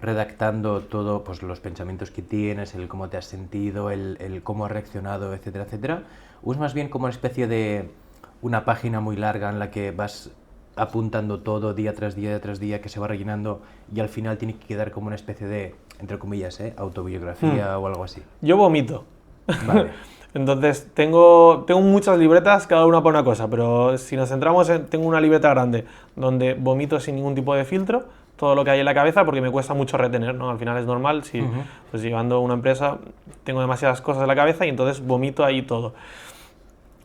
Speaker 1: redactando todo, pues los pensamientos que tienes, el cómo te has sentido, el cómo has reaccionado, etcétera, etcétera? ¿O es más bien como una especie de una página muy larga en la que vas apuntando todo día tras día que se va rellenando y al final tiene que quedar como una especie de, entre comillas, autobiografía o algo así?
Speaker 2: Yo vomito.
Speaker 1: Vale.
Speaker 2: Entonces tengo muchas libretas, cada una para una cosa, pero si nos centramos tengo una libreta grande donde vomito sin ningún tipo de filtro todo lo que hay en la cabeza porque me cuesta mucho retener, ¿no? Al final es normal, si pues llevando una empresa tengo demasiadas cosas en la cabeza y entonces vomito ahí todo.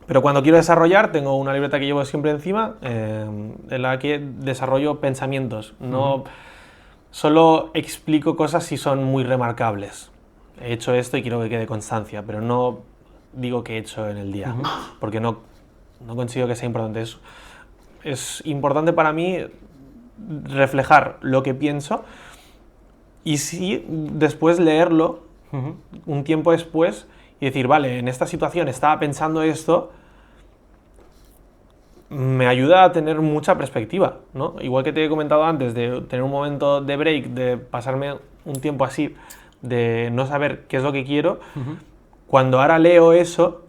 Speaker 2: Pero cuando quiero desarrollar, tengo una libreta que llevo siempre encima, en la que desarrollo pensamientos. No solo explico cosas si son muy remarcables. He hecho esto y quiero que quede constancia, pero no digo que he hecho en el día, porque no considero que sea importante. Es importante para mí reflejar lo que pienso y sí después leerlo un tiempo después y decir, vale, en esta situación estaba pensando esto, me ayuda a tener mucha perspectiva, ¿no? Igual que te he comentado antes, de tener un momento de break, de pasarme un tiempo así, de no saber qué es lo que quiero, cuando ahora leo eso,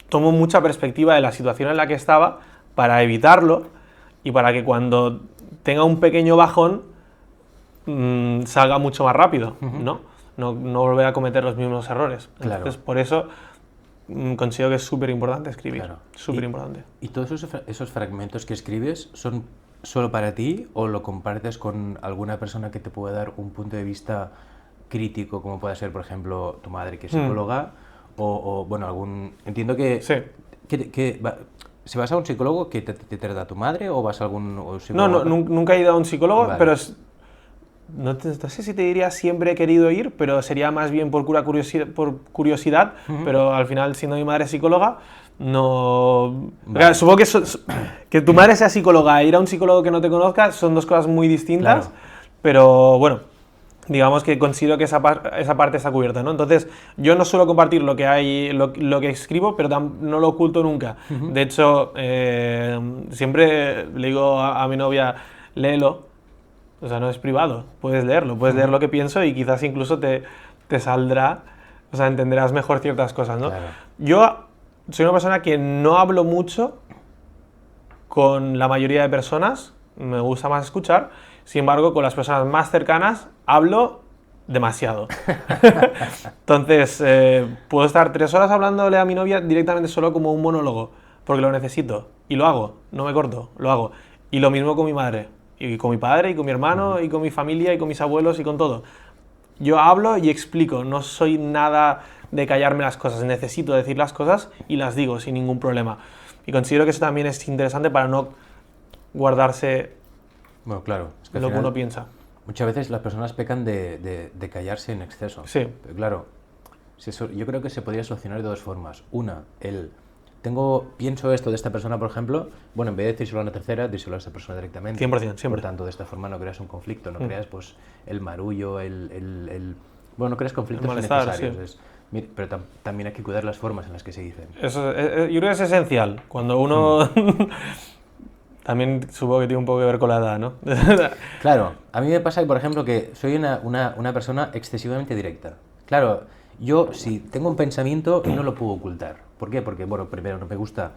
Speaker 2: tomo mucha perspectiva de la situación en la que estaba para evitarlo y para que cuando tenga un pequeño bajón salga mucho más rápido, ¿no? No volver a cometer los mismos errores.
Speaker 1: Claro.
Speaker 2: Entonces, por eso considero que es súper importante escribir.
Speaker 1: Claro.
Speaker 2: Súper importante.
Speaker 1: ¿Y todos esos fragmentos que escribes son solo para ti o lo compartes con alguna persona que te pueda dar un punto de vista crítico, como puede ser, por ejemplo, tu madre, que es psicóloga, o bueno, algún... Entiendo que...
Speaker 2: Sí.
Speaker 1: ¿Se vas a un psicólogo que te trata tu madre o vas a algún psicólogo?
Speaker 2: No, nunca he ido a un psicólogo,
Speaker 1: Vale.
Speaker 2: pero no sé si te diría siempre he querido ir, pero sería más bien por curiosidad, pero al final, siendo mi madre psicóloga, no...
Speaker 1: Vale.
Speaker 2: Claro, supongo que tu madre sea psicóloga e ir a un psicólogo que no te conozca son dos cosas muy distintas,
Speaker 1: Claro.
Speaker 2: pero bueno, digamos que considero que esa parte está cubierta, ¿no? Entonces, yo no suelo compartir lo que escribo, pero no lo oculto nunca. De hecho, siempre le digo a mi novia, léelo. O sea, no es privado, puedes leerlo, puedes leer lo que pienso y quizás incluso te saldrá, o sea, entenderás mejor ciertas cosas, ¿no?
Speaker 1: Claro.
Speaker 2: Yo soy una persona que no hablo mucho con la mayoría de personas, me gusta más escuchar, sin embargo, con las personas más cercanas hablo demasiado. Entonces, puedo estar 3 horas hablándole a mi novia directamente solo como un monólogo, porque lo necesito, y lo hago, no me corto, lo hago. Y lo mismo con mi madre. Y con mi padre, y con mi hermano, y con mi familia, y con mis abuelos, y con todo. Yo hablo y explico, no soy nada de callarme las cosas, necesito decir las cosas y las digo sin ningún problema. Y considero que eso también es interesante para no guardarse
Speaker 1: Bueno, claro. Es que al
Speaker 2: lo que
Speaker 1: final,
Speaker 2: uno piensa.
Speaker 1: muchas veces las personas pecan de callarse en exceso.
Speaker 2: Sí.
Speaker 1: Pero claro, yo creo que se podría solucionar de 2 formas. Una, pienso esto de esta persona, por ejemplo, bueno, en vez de decírselo a una tercera, díselo a esa persona directamente.
Speaker 2: 100%, siempre.
Speaker 1: Por tanto, de esta forma no creas un conflicto, no creas pues el marullo, bueno, no creas conflictos
Speaker 2: El malestar,
Speaker 1: innecesarios.
Speaker 2: sí.
Speaker 1: Pero también hay que cuidar las formas en las que se dicen.
Speaker 2: Eso, yo creo que es esencial. Cuando uno... También supongo que tiene un poco que ver con la edad, ¿no?
Speaker 1: Claro, a mí me pasa que, por ejemplo, que soy una persona excesivamente directa. Claro, yo si tengo un pensamiento no lo puedo ocultar. ¿Por qué? Porque, bueno, primero no me gustan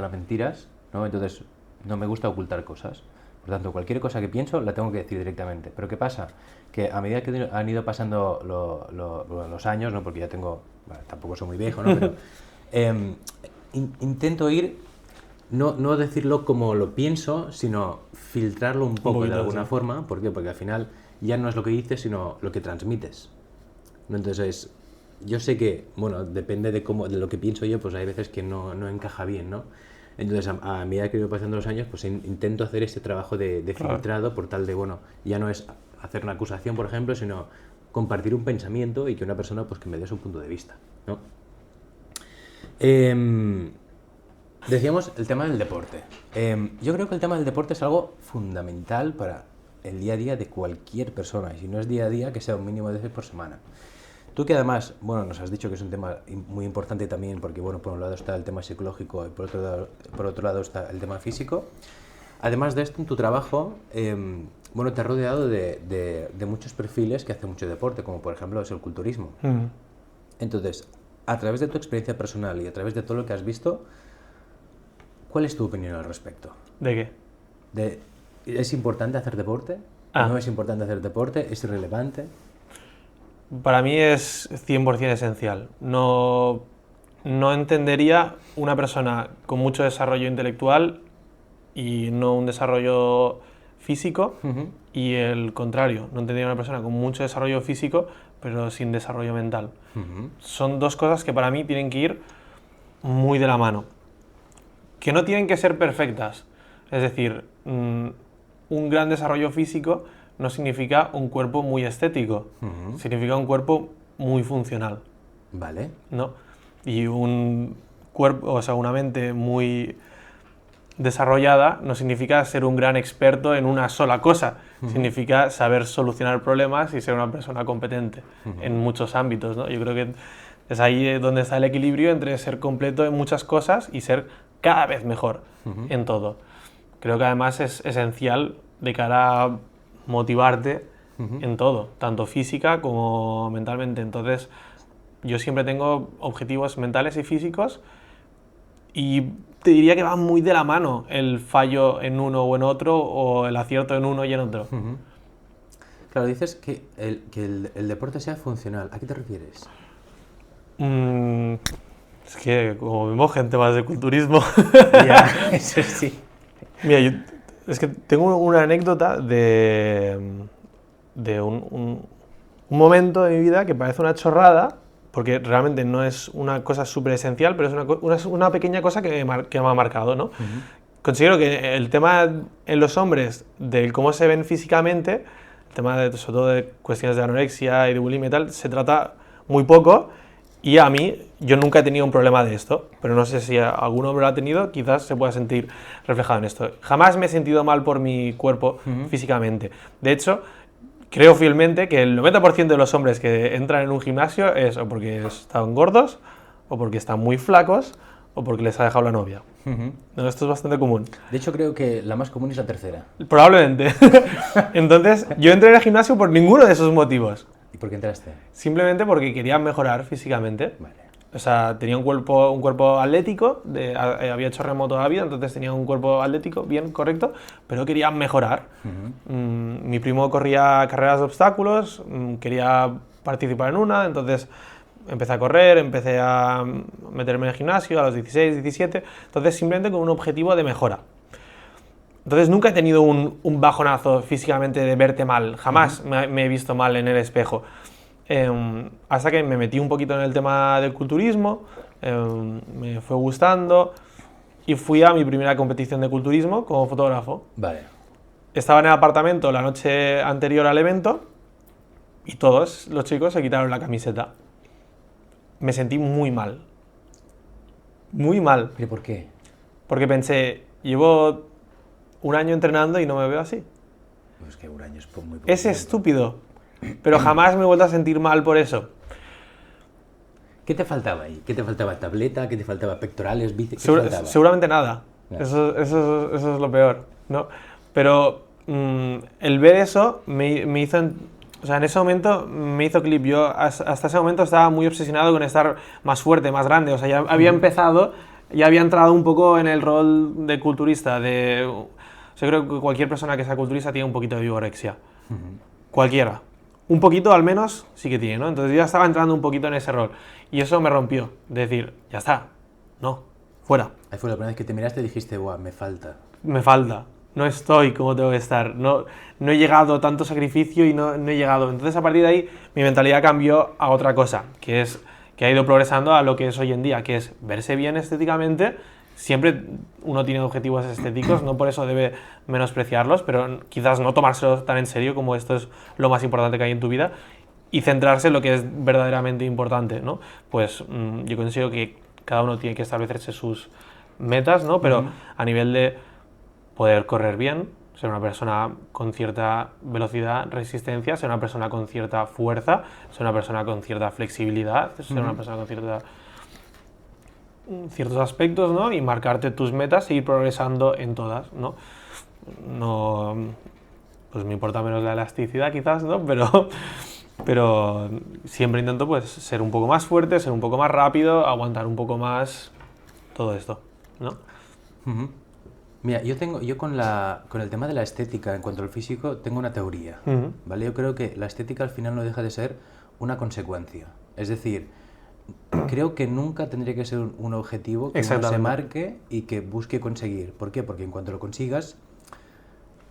Speaker 1: las mentiras, ¿no? Entonces no me gusta ocultar cosas. Por tanto, cualquier cosa que pienso la tengo que decir directamente. Pero ¿qué pasa? Que a medida que han ido pasando los años, ¿no? Porque ya bueno, tampoco soy muy viejo, ¿no? Pero intento no decirlo como lo pienso, sino filtrarlo un poco de alguna forma. ¿Por qué? Porque al final ya no es lo que dices, sino lo que transmites, ¿no? Entonces, yo sé que, bueno, depende de lo que pienso yo, pues hay veces que no encaja bien, ¿no? Entonces, a medida que voy pasando los años, pues intento hacer este trabajo de filtrado por tal de, bueno, ya no es hacer una acusación, por ejemplo, sino compartir un pensamiento y que una persona, pues, que me dé su punto de vista, ¿no? Decíamos el tema del deporte. Yo creo que el tema del deporte es algo fundamental para el día a día de cualquier persona, y si no es día a día, que sea un mínimo de veces por semana. Tú que además, bueno, nos has dicho que es un tema muy importante también, porque, bueno, por un lado está el tema psicológico y por otro lado está el tema físico. Además de esto, en tu trabajo, bueno, te has rodeado de muchos perfiles que hacen mucho deporte, como por ejemplo es el culturismo. Entonces, a través de tu experiencia personal y a través de todo lo que has visto, ¿cuál es tu opinión al respecto?
Speaker 2: ¿De qué?
Speaker 1: ¿Es importante hacer deporte? ¿No es importante hacer deporte? ¿Es irrelevante?
Speaker 2: Para mí es 100% esencial. No entendería una persona con mucho desarrollo intelectual y no un desarrollo físico, y el contrario. No entendería una persona con mucho desarrollo físico pero sin desarrollo mental. Son 2 cosas que para mí tienen que ir muy de la mano. Que no tienen que ser perfectas. Es decir, un gran desarrollo físico no significa un cuerpo muy estético, significa un cuerpo muy funcional.
Speaker 1: Vale.
Speaker 2: ¿No? Y un cuerpo, o sea, una mente muy desarrollada no significa ser un gran experto en una sola cosa, significa saber solucionar problemas y ser una persona competente en muchos ámbitos, ¿no? Yo creo que es ahí donde está el equilibrio entre ser completo en muchas cosas y ser cada vez mejor en todo. Creo que además es esencial de cara a motivarte en todo, tanto física como mentalmente. Entonces, yo siempre tengo objetivos mentales y físicos y te diría que va muy de la mano el fallo en uno o en otro, o el acierto en uno y en otro.
Speaker 1: Claro, dices que el deporte sea funcional. ¿A qué te refieres?
Speaker 2: Es que como vemos gente más de culturismo...
Speaker 1: Ya, eso sí.
Speaker 2: Mira, es que tengo una anécdota de un momento de mi vida que parece una chorrada, porque realmente no es una cosa súper esencial, pero es una pequeña cosa que me ha marcado, ¿no? Considero que el tema en los hombres, de cómo se ven físicamente, tema de, sobre todo de cuestiones de anorexia y de bulimia y tal, se trata muy poco. Y a mí, yo nunca he tenido un problema de esto, pero no sé si alguno me lo ha tenido, quizás se pueda sentir reflejado en esto. Jamás me he sentido mal por mi cuerpo físicamente. De hecho, creo fielmente que el 90% de los hombres que entran en un gimnasio es o porque están gordos, o porque están muy flacos, o porque les ha dejado la novia. No, esto es bastante común.
Speaker 1: De hecho, creo que la más común es la tercera.
Speaker 2: Probablemente. Entonces, yo entré en el gimnasio por ninguno de esos motivos.
Speaker 1: ¿Y por qué entraste?
Speaker 2: Simplemente porque quería mejorar físicamente.
Speaker 1: Vale.
Speaker 2: O sea, tenía un cuerpo atlético, había hecho remo toda la vida, entonces tenía un cuerpo atlético bien, correcto, pero quería mejorar. Mi primo corría carreras de obstáculos, quería participar en una, entonces empecé a correr, empecé a meterme en el gimnasio a los 16, 17, entonces simplemente con un objetivo de mejora. Entonces nunca he tenido un bajonazo físicamente de verte mal, jamás me he visto mal en el espejo. Hasta que me metí un poquito en el tema del culturismo, me fue gustando y fui a mi primera competición de culturismo como fotógrafo.
Speaker 1: Vale.
Speaker 2: Estaba en el apartamento la noche anterior al evento y todos los chicos se quitaron la camiseta. Me sentí muy mal. Muy mal.
Speaker 1: ¿Pero por qué?
Speaker 2: Porque pensé, llevo un año entrenando y no me veo así.
Speaker 1: Pues que un año es muy poco
Speaker 2: Es
Speaker 1: tiempo.
Speaker 2: estúpido, pero jamás me he vuelto a sentir mal por eso.
Speaker 1: ¿Qué te faltaba ahí? ¿Qué te faltaba? ¿Tableta? ¿Qué te faltaba? ¿Pectorales? ¿Bíceps? ¿Qué te faltaba?
Speaker 2: Seguramente nada.
Speaker 1: Ya.
Speaker 2: Eso es lo peor, ¿no? Pero el ver eso me hizo... O sea, en ese momento me hizo clip. Yo hasta ese momento estaba muy obsesionado con estar más fuerte, más grande. O sea, ya había empezado, ya había entrado un poco en el rol de culturista. Yo creo que cualquier persona que sea culturista tiene un poquito de vigorexia. Cualquiera. Un poquito al menos sí que tiene, ¿no? Entonces yo ya estaba entrando un poquito en ese rol. Y eso me rompió. De decir, ya está, no, fuera.
Speaker 1: Ahí fue la primera vez que te miraste y dijiste, guau, me falta.
Speaker 2: Me falta. No estoy como tengo que estar. No he llegado a tanto sacrificio y no he llegado. Entonces a partir de ahí mi mentalidad cambió a otra cosa, que ha ido progresando a lo que es hoy en día, que es verse bien estéticamente. Siempre uno tiene objetivos estéticos, no por eso debe menospreciarlos, pero quizás no tomárselos tan en serio como esto es lo más importante que hay en tu vida y centrarse en lo que es verdaderamente importante, ¿no? Pues yo considero que cada uno tiene que establecerse sus metas, ¿no? Pero a nivel de poder correr bien, ser una persona con cierta velocidad, resistencia, ser una persona con cierta fuerza, ser una persona con cierta flexibilidad, ser una persona con ciertos aspectos, ¿no? Y marcarte tus metas e ir progresando en todas, ¿no? No, pues me importa menos la elasticidad quizás, ¿no? Pero siempre intento pues ser un poco más fuerte, ser un poco más rápido, aguantar un poco más todo esto, ¿no?
Speaker 1: Mira, yo con el tema de la estética en cuanto al físico tengo una teoría, ¿vale? Yo creo que la estética al final no deja de ser una consecuencia. Es decir, creo que nunca tendría que ser un objetivo que uno se marque y que busque conseguir. ¿Por qué? Porque en cuanto lo consigas,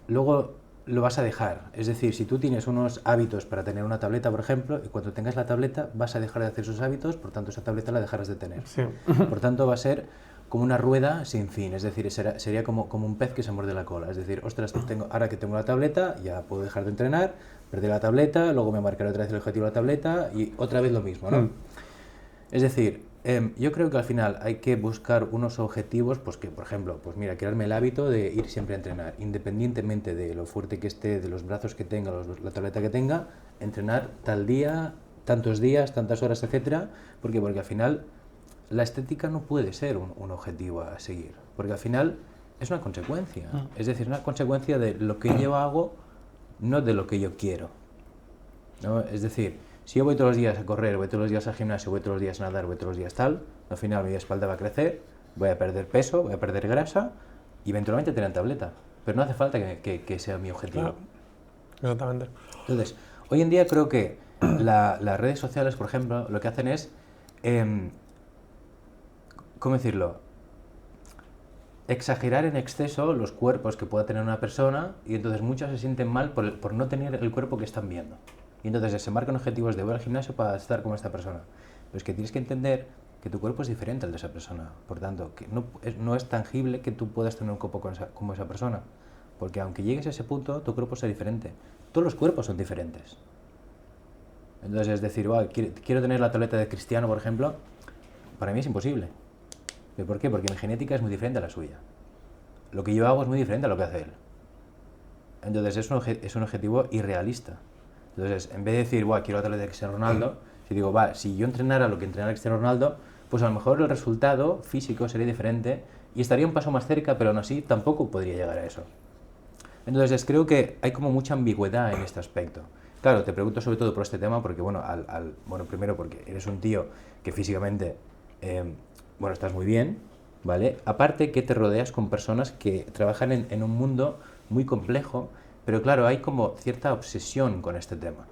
Speaker 1: luego lo vas a dejar. Es decir, si tú tienes unos hábitos para tener una tableta, por ejemplo, y cuando tengas la tableta vas a dejar de hacer esos hábitos, por tanto esa tableta la dejarás de tener.
Speaker 2: Sí.
Speaker 1: Por tanto va a ser como una rueda sin fin, es decir, sería como un pez que se muerde la cola. Es decir, ostras, ahora que tengo la tableta ya puedo dejar de entrenar, perder la tableta, luego me marcaré otra vez el objetivo de la tableta y otra vez lo mismo, ¿no? Es decir, yo creo que al final hay que buscar unos objetivos, pues que, por ejemplo, pues mira, crearme el hábito de ir siempre a entrenar, independientemente de lo fuerte que esté, de los brazos que tenga, la tableta que tenga, entrenar tal día, tantos días, tantas horas, etcétera. ¿Por qué? Porque al final la estética no puede ser un objetivo a seguir, porque al final es una consecuencia, es decir, una consecuencia de lo que yo hago, no de lo que yo quiero, ¿no? Es decir, si yo voy todos los días a correr, voy todos los días al gimnasio, voy todos los días a nadar, voy todos los días tal, al final mi espalda va a crecer, voy a perder peso, voy a perder grasa y eventualmente tener tableta, pero no hace falta que sea mi objetivo.
Speaker 2: Claro. Exactamente.
Speaker 1: Entonces, hoy en día creo que las redes sociales, por ejemplo, lo que hacen es ¿cómo decirlo? Exagerar en exceso los cuerpos que pueda tener una persona y entonces muchos se sienten mal por no tener el cuerpo que están viendo. Y entonces se marcan objetivos de voy al gimnasio para estar como esta persona. Pero es que tienes que entender que tu cuerpo es diferente al de esa persona. Por tanto, que no es tangible que tú puedas tener un cuerpo como esa persona. Porque aunque llegues a ese punto, tu cuerpo será diferente. todos los cuerpos son diferentes. Entonces, es decir, quiero tener la tableta de Cristiano, por ejemplo, para mí es imposible. ¿Y por qué? Porque mi genética es muy diferente a la suya. Lo que yo hago es muy diferente a lo que hace él. Entonces, es un objetivo irrealista. Entonces, en vez de decir, quiero la tableta de Cristiano Ronaldo, si digo, si yo entrenara lo que entrenara Cristiano Ronaldo, pues a lo mejor el resultado físico sería diferente y estaría un paso más cerca, pero aún así tampoco podría llegar a eso. Entonces, creo que hay como mucha ambigüedad en este aspecto. Claro, te pregunto sobre todo por este tema porque, bueno, primero porque eres un tío que físicamente, estás muy bien, ¿vale? Aparte que te rodeas con personas que trabajan en un mundo muy complejo, pero claro, hay como cierta obsesión con este tema,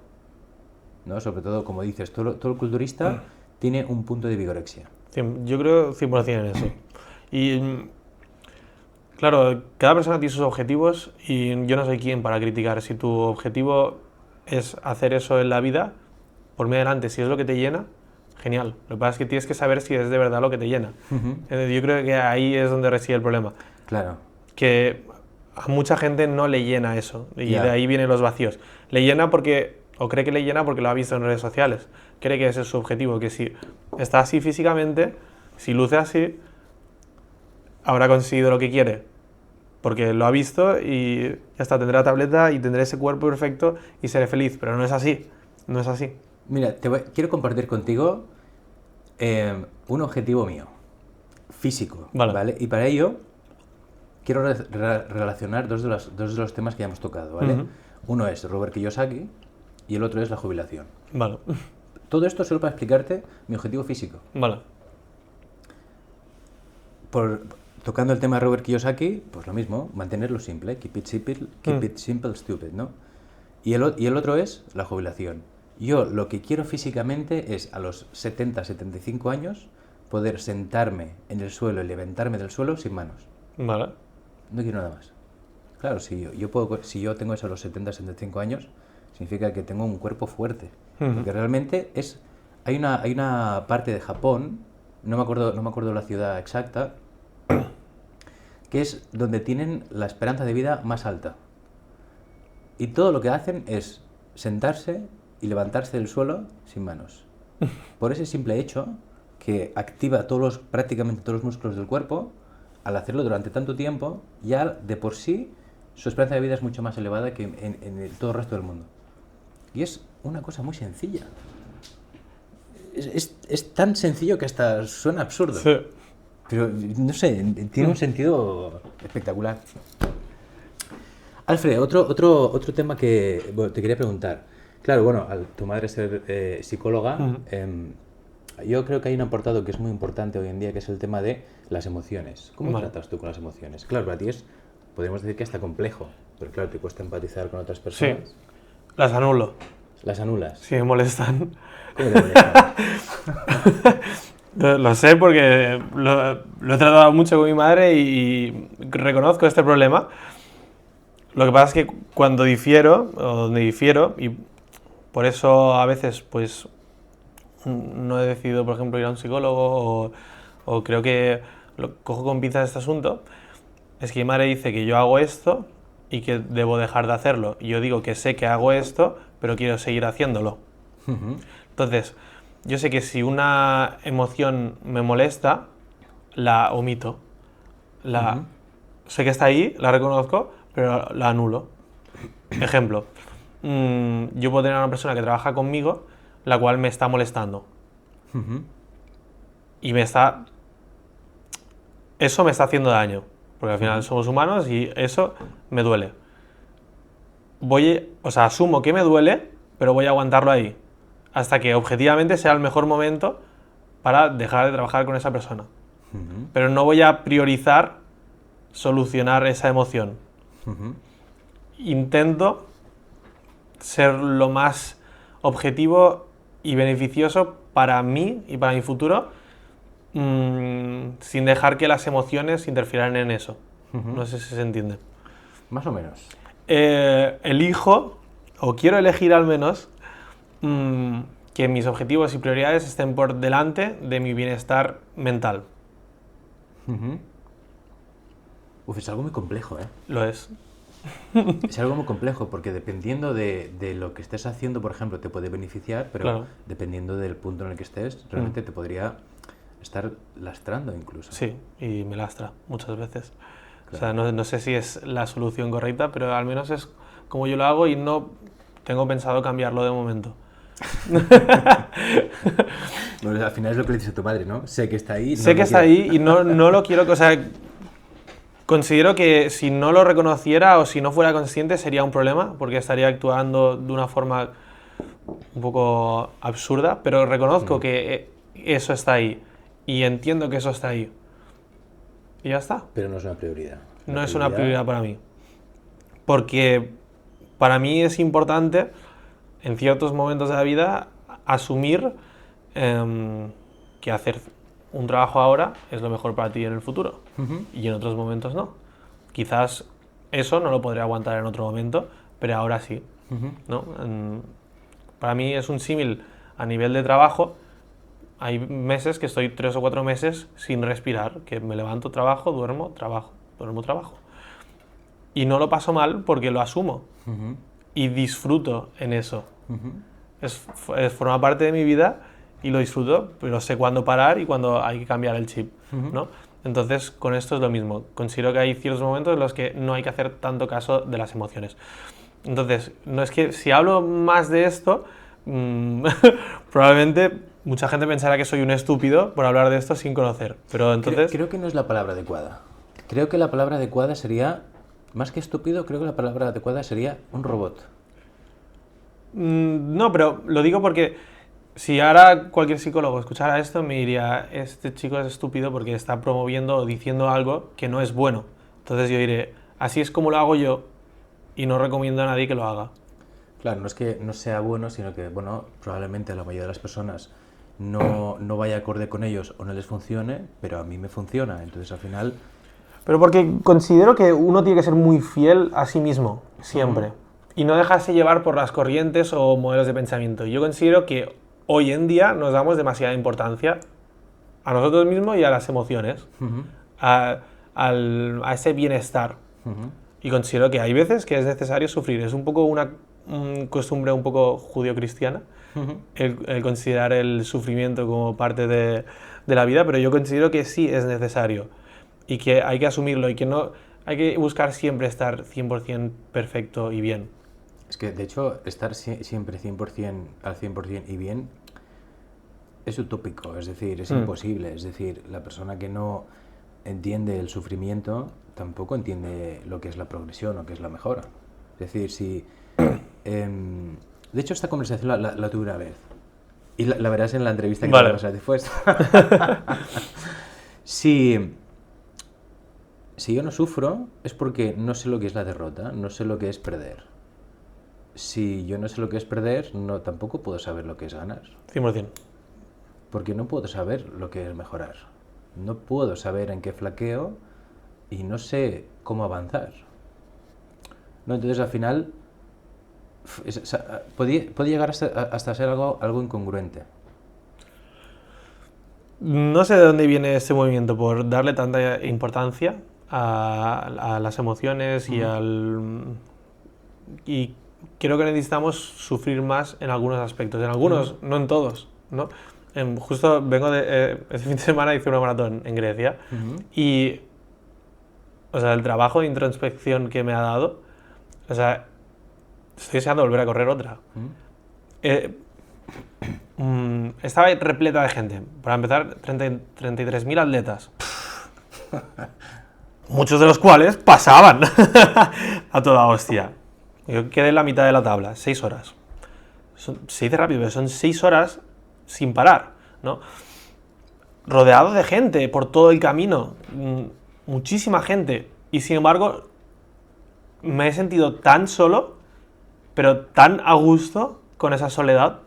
Speaker 1: ¿no? Sobre todo, como dices, todo el culturista tiene un punto de vigorexia.
Speaker 2: Yo creo 100% en eso. Y claro, cada persona tiene sus objetivos y yo no soy quien para criticar. Si tu objetivo es hacer eso en la vida, por mí adelante, si es lo que te llena, genial. Lo que pasa es que tienes que saber si es de verdad lo que te llena. Yo creo que ahí es donde reside el problema.
Speaker 1: Claro.
Speaker 2: Que a mucha gente no le llena eso y de ahí vienen los vacíos. Le llena porque, o cree que le llena porque lo ha visto en redes sociales. Cree que ese es su objetivo, que si está así físicamente, si luce así, habrá conseguido lo que quiere. Porque lo ha visto y ya está, tendrá la tableta y tendré ese cuerpo perfecto y seré feliz. Pero no es así, no es así.
Speaker 1: Mira, quiero compartir contigo un objetivo mío, físico, ¿vale? Y para ello quiero relacionar dos de los temas que ya hemos tocado, ¿vale? Uno es Robert Kiyosaki y el otro es la jubilación.
Speaker 2: Vale.
Speaker 1: Todo esto solo para explicarte mi objetivo físico.
Speaker 2: Vale.
Speaker 1: Tocando el tema de Robert Kiyosaki, pues lo mismo, mantenerlo simple, keep it simple, stupid, ¿no? Y el otro es la jubilación. Yo lo que quiero físicamente es a los 70, 75 años poder sentarme en el suelo y levantarme del suelo sin manos.
Speaker 2: Vale.
Speaker 1: No quiero nada más. Claro, si yo tengo eso a los 70, 75 años, significa que tengo un cuerpo fuerte. Porque realmente hay una parte de Japón, no me acuerdo la ciudad exacta, que es donde tienen la esperanza de vida más alta. Y todo lo que hacen es sentarse y levantarse del suelo sin manos. Por ese simple hecho, que activa prácticamente todos los músculos del cuerpo, al hacerlo durante tanto tiempo, ya de por sí su esperanza de vida es mucho más elevada que en todo el resto del mundo. Y es una cosa muy sencilla. Es tan sencillo que hasta suena absurdo.
Speaker 2: Sí.
Speaker 1: Pero, no sé, tiene un sentido espectacular. Alfred, otro tema que te quería preguntar. Claro, al tu madre ser psicóloga, yo creo que hay un apartado que es muy importante hoy en día, que es el tema de las emociones. ¿Cómo tratas tú con las emociones? Claro, para ti podríamos decir que está complejo, pero claro, te cuesta empatizar con otras personas.
Speaker 2: Sí, las anulo.
Speaker 1: ¿Las anulas?
Speaker 2: Sí, me molestan.
Speaker 1: ¿Cómo te molestan?
Speaker 2: Lo sé porque lo he tratado mucho con mi madre y reconozco este problema. Lo que pasa es que cuando difiero, o donde difiero, y por eso a veces pues no he decidido, por ejemplo, ir a un psicólogo o creo que lo cojo con pinzas este asunto, es que mi madre dice que yo hago esto y que debo dejar de hacerlo. Y yo digo que sé que hago esto, pero quiero seguir haciéndolo. Entonces, yo sé que si una emoción me molesta, la omito. Sé que está ahí, la reconozco, pero la anulo. Ejemplo, yo puedo tener a una persona que trabaja conmigo, la cual me está molestando. Y eso me está haciendo daño, porque al final somos humanos y eso me duele. Asumo que me duele, pero voy a aguantarlo ahí, hasta que objetivamente sea el mejor momento para dejar de trabajar con esa persona. Pero no voy a priorizar solucionar esa emoción. Intento ser lo más objetivo y beneficioso para mí y para mi futuro, sin dejar que las emociones interfieran en eso. No sé si se entiende.
Speaker 1: Más o menos.
Speaker 2: Elijo, o quiero elegir al menos, que mis objetivos y prioridades estén por delante de mi bienestar mental.
Speaker 1: Es algo muy complejo, ¿eh?
Speaker 2: Lo es.
Speaker 1: es algo muy complejo, porque dependiendo de lo que estés haciendo, por ejemplo, te puede beneficiar, pero
Speaker 2: Claro.
Speaker 1: dependiendo del punto en el que estés, realmente te podría estar lastrando incluso.
Speaker 2: Sí, y me lastra muchas veces. O sea, no sé si es la solución correcta, pero al menos es como yo lo hago y no tengo pensado cambiarlo de momento.
Speaker 1: Bueno, al final es lo que le dices a tu madre, ¿no? Sé que está ahí.
Speaker 2: Sé que está ahí y no lo quiero, o sea, considero que si no lo reconociera o si no fuera consciente sería un problema, porque estaría actuando de una forma un poco absurda, pero reconozco que eso está ahí y entiendo que eso está ahí. Y ya está.
Speaker 1: Pero no es una prioridad.
Speaker 2: No es una prioridad para mí. Porque para mí es importante, en ciertos momentos de la vida, asumir que hacer un trabajo ahora es lo mejor para ti en el futuro. Y en otros momentos no. Quizás eso no lo podría aguantar en otro momento, pero ahora sí. ¿No? Para mí es un símil a nivel de trabajo. Hay meses que estoy 3 o 4 meses sin respirar, que me levanto, trabajo, duermo, trabajo, duermo, trabajo. Y no lo paso mal porque lo asumo y disfruto en eso. Forma parte de mi vida y lo disfruto, pero sé cuándo parar y cuándo hay que cambiar el chip, ¿no? Entonces, con esto es lo mismo. Considero que hay ciertos momentos en los que no hay que hacer tanto caso de las emociones. Entonces, no es que si hablo más de esto, probablemente mucha gente pensará que soy un estúpido por hablar de esto sin conocer. Pero entonces...
Speaker 1: Creo que no es la palabra adecuada. Creo que la palabra adecuada sería, más que estúpido, creo que la palabra adecuada sería un robot.
Speaker 2: No, pero lo digo porque si ahora cualquier psicólogo escuchara esto me diría, este chico es estúpido porque está promoviendo o diciendo algo que no es bueno. Entonces yo diré, así es como lo hago yo y no recomiendo a nadie que lo haga.
Speaker 1: Claro, no es que no sea bueno, sino que, bueno, probablemente a la mayoría de las personas no vaya acorde con ellos o no les funcione, pero a mí me funciona. Entonces, al final...
Speaker 2: Pero porque considero que uno tiene que ser muy fiel a sí mismo, siempre. Y no dejarse llevar por las corrientes o modelos de pensamiento. Yo considero que hoy en día nos damos demasiada importancia a nosotros mismos y a las emociones, a ese bienestar. Y considero que hay veces que es necesario sufrir. Es un poco una costumbre un poco judío-cristiana, el considerar el sufrimiento como parte de la vida, pero yo considero que sí es necesario y que hay que asumirlo y que no hay que buscar siempre estar 100% perfecto y bien.
Speaker 1: Es que, de hecho, estar siempre 100% al 100% y bien es utópico, es decir, es imposible. Es decir, la persona que no entiende el sufrimiento tampoco entiende lo que es la progresión o qué es la mejora. Es decir, si... de hecho, esta conversación la tuve una vez. Y la verás en la entrevista que
Speaker 2: vale.
Speaker 1: vamos a hacer después. Si yo no sufro, es porque no sé lo que es la derrota, no sé lo que es perder. Si yo no sé lo que es perder, tampoco puedo saber lo que es ganar.
Speaker 2: 100%.
Speaker 1: Porque no puedo saber lo que es mejorar. No puedo saber en qué flaqueo y no sé cómo avanzar. ¿No? Entonces, al final... puede llegar hasta ser algo incongruente.
Speaker 2: No sé de dónde viene este movimiento por darle tanta importancia a las emociones y creo que necesitamos sufrir más en algunos aspectos, en algunos, no en todos, ¿no? Justo vengo este fin de semana hice una maratón en Grecia y, o sea, el trabajo de introspección que me ha dado, o sea, estoy deseando volver a correr otra. Estaba repleta de gente. Para empezar, 33.000 atletas. Muchos de los cuales pasaban a toda hostia. Yo quedé en la mitad de la tabla, 6 horas. Se dice rápido, pero son 6 horas sin parar, ¿no? Rodeado de gente por todo el camino. Muchísima gente. Y sin embargo, me he sentido tan solo, pero tan a gusto con esa soledad.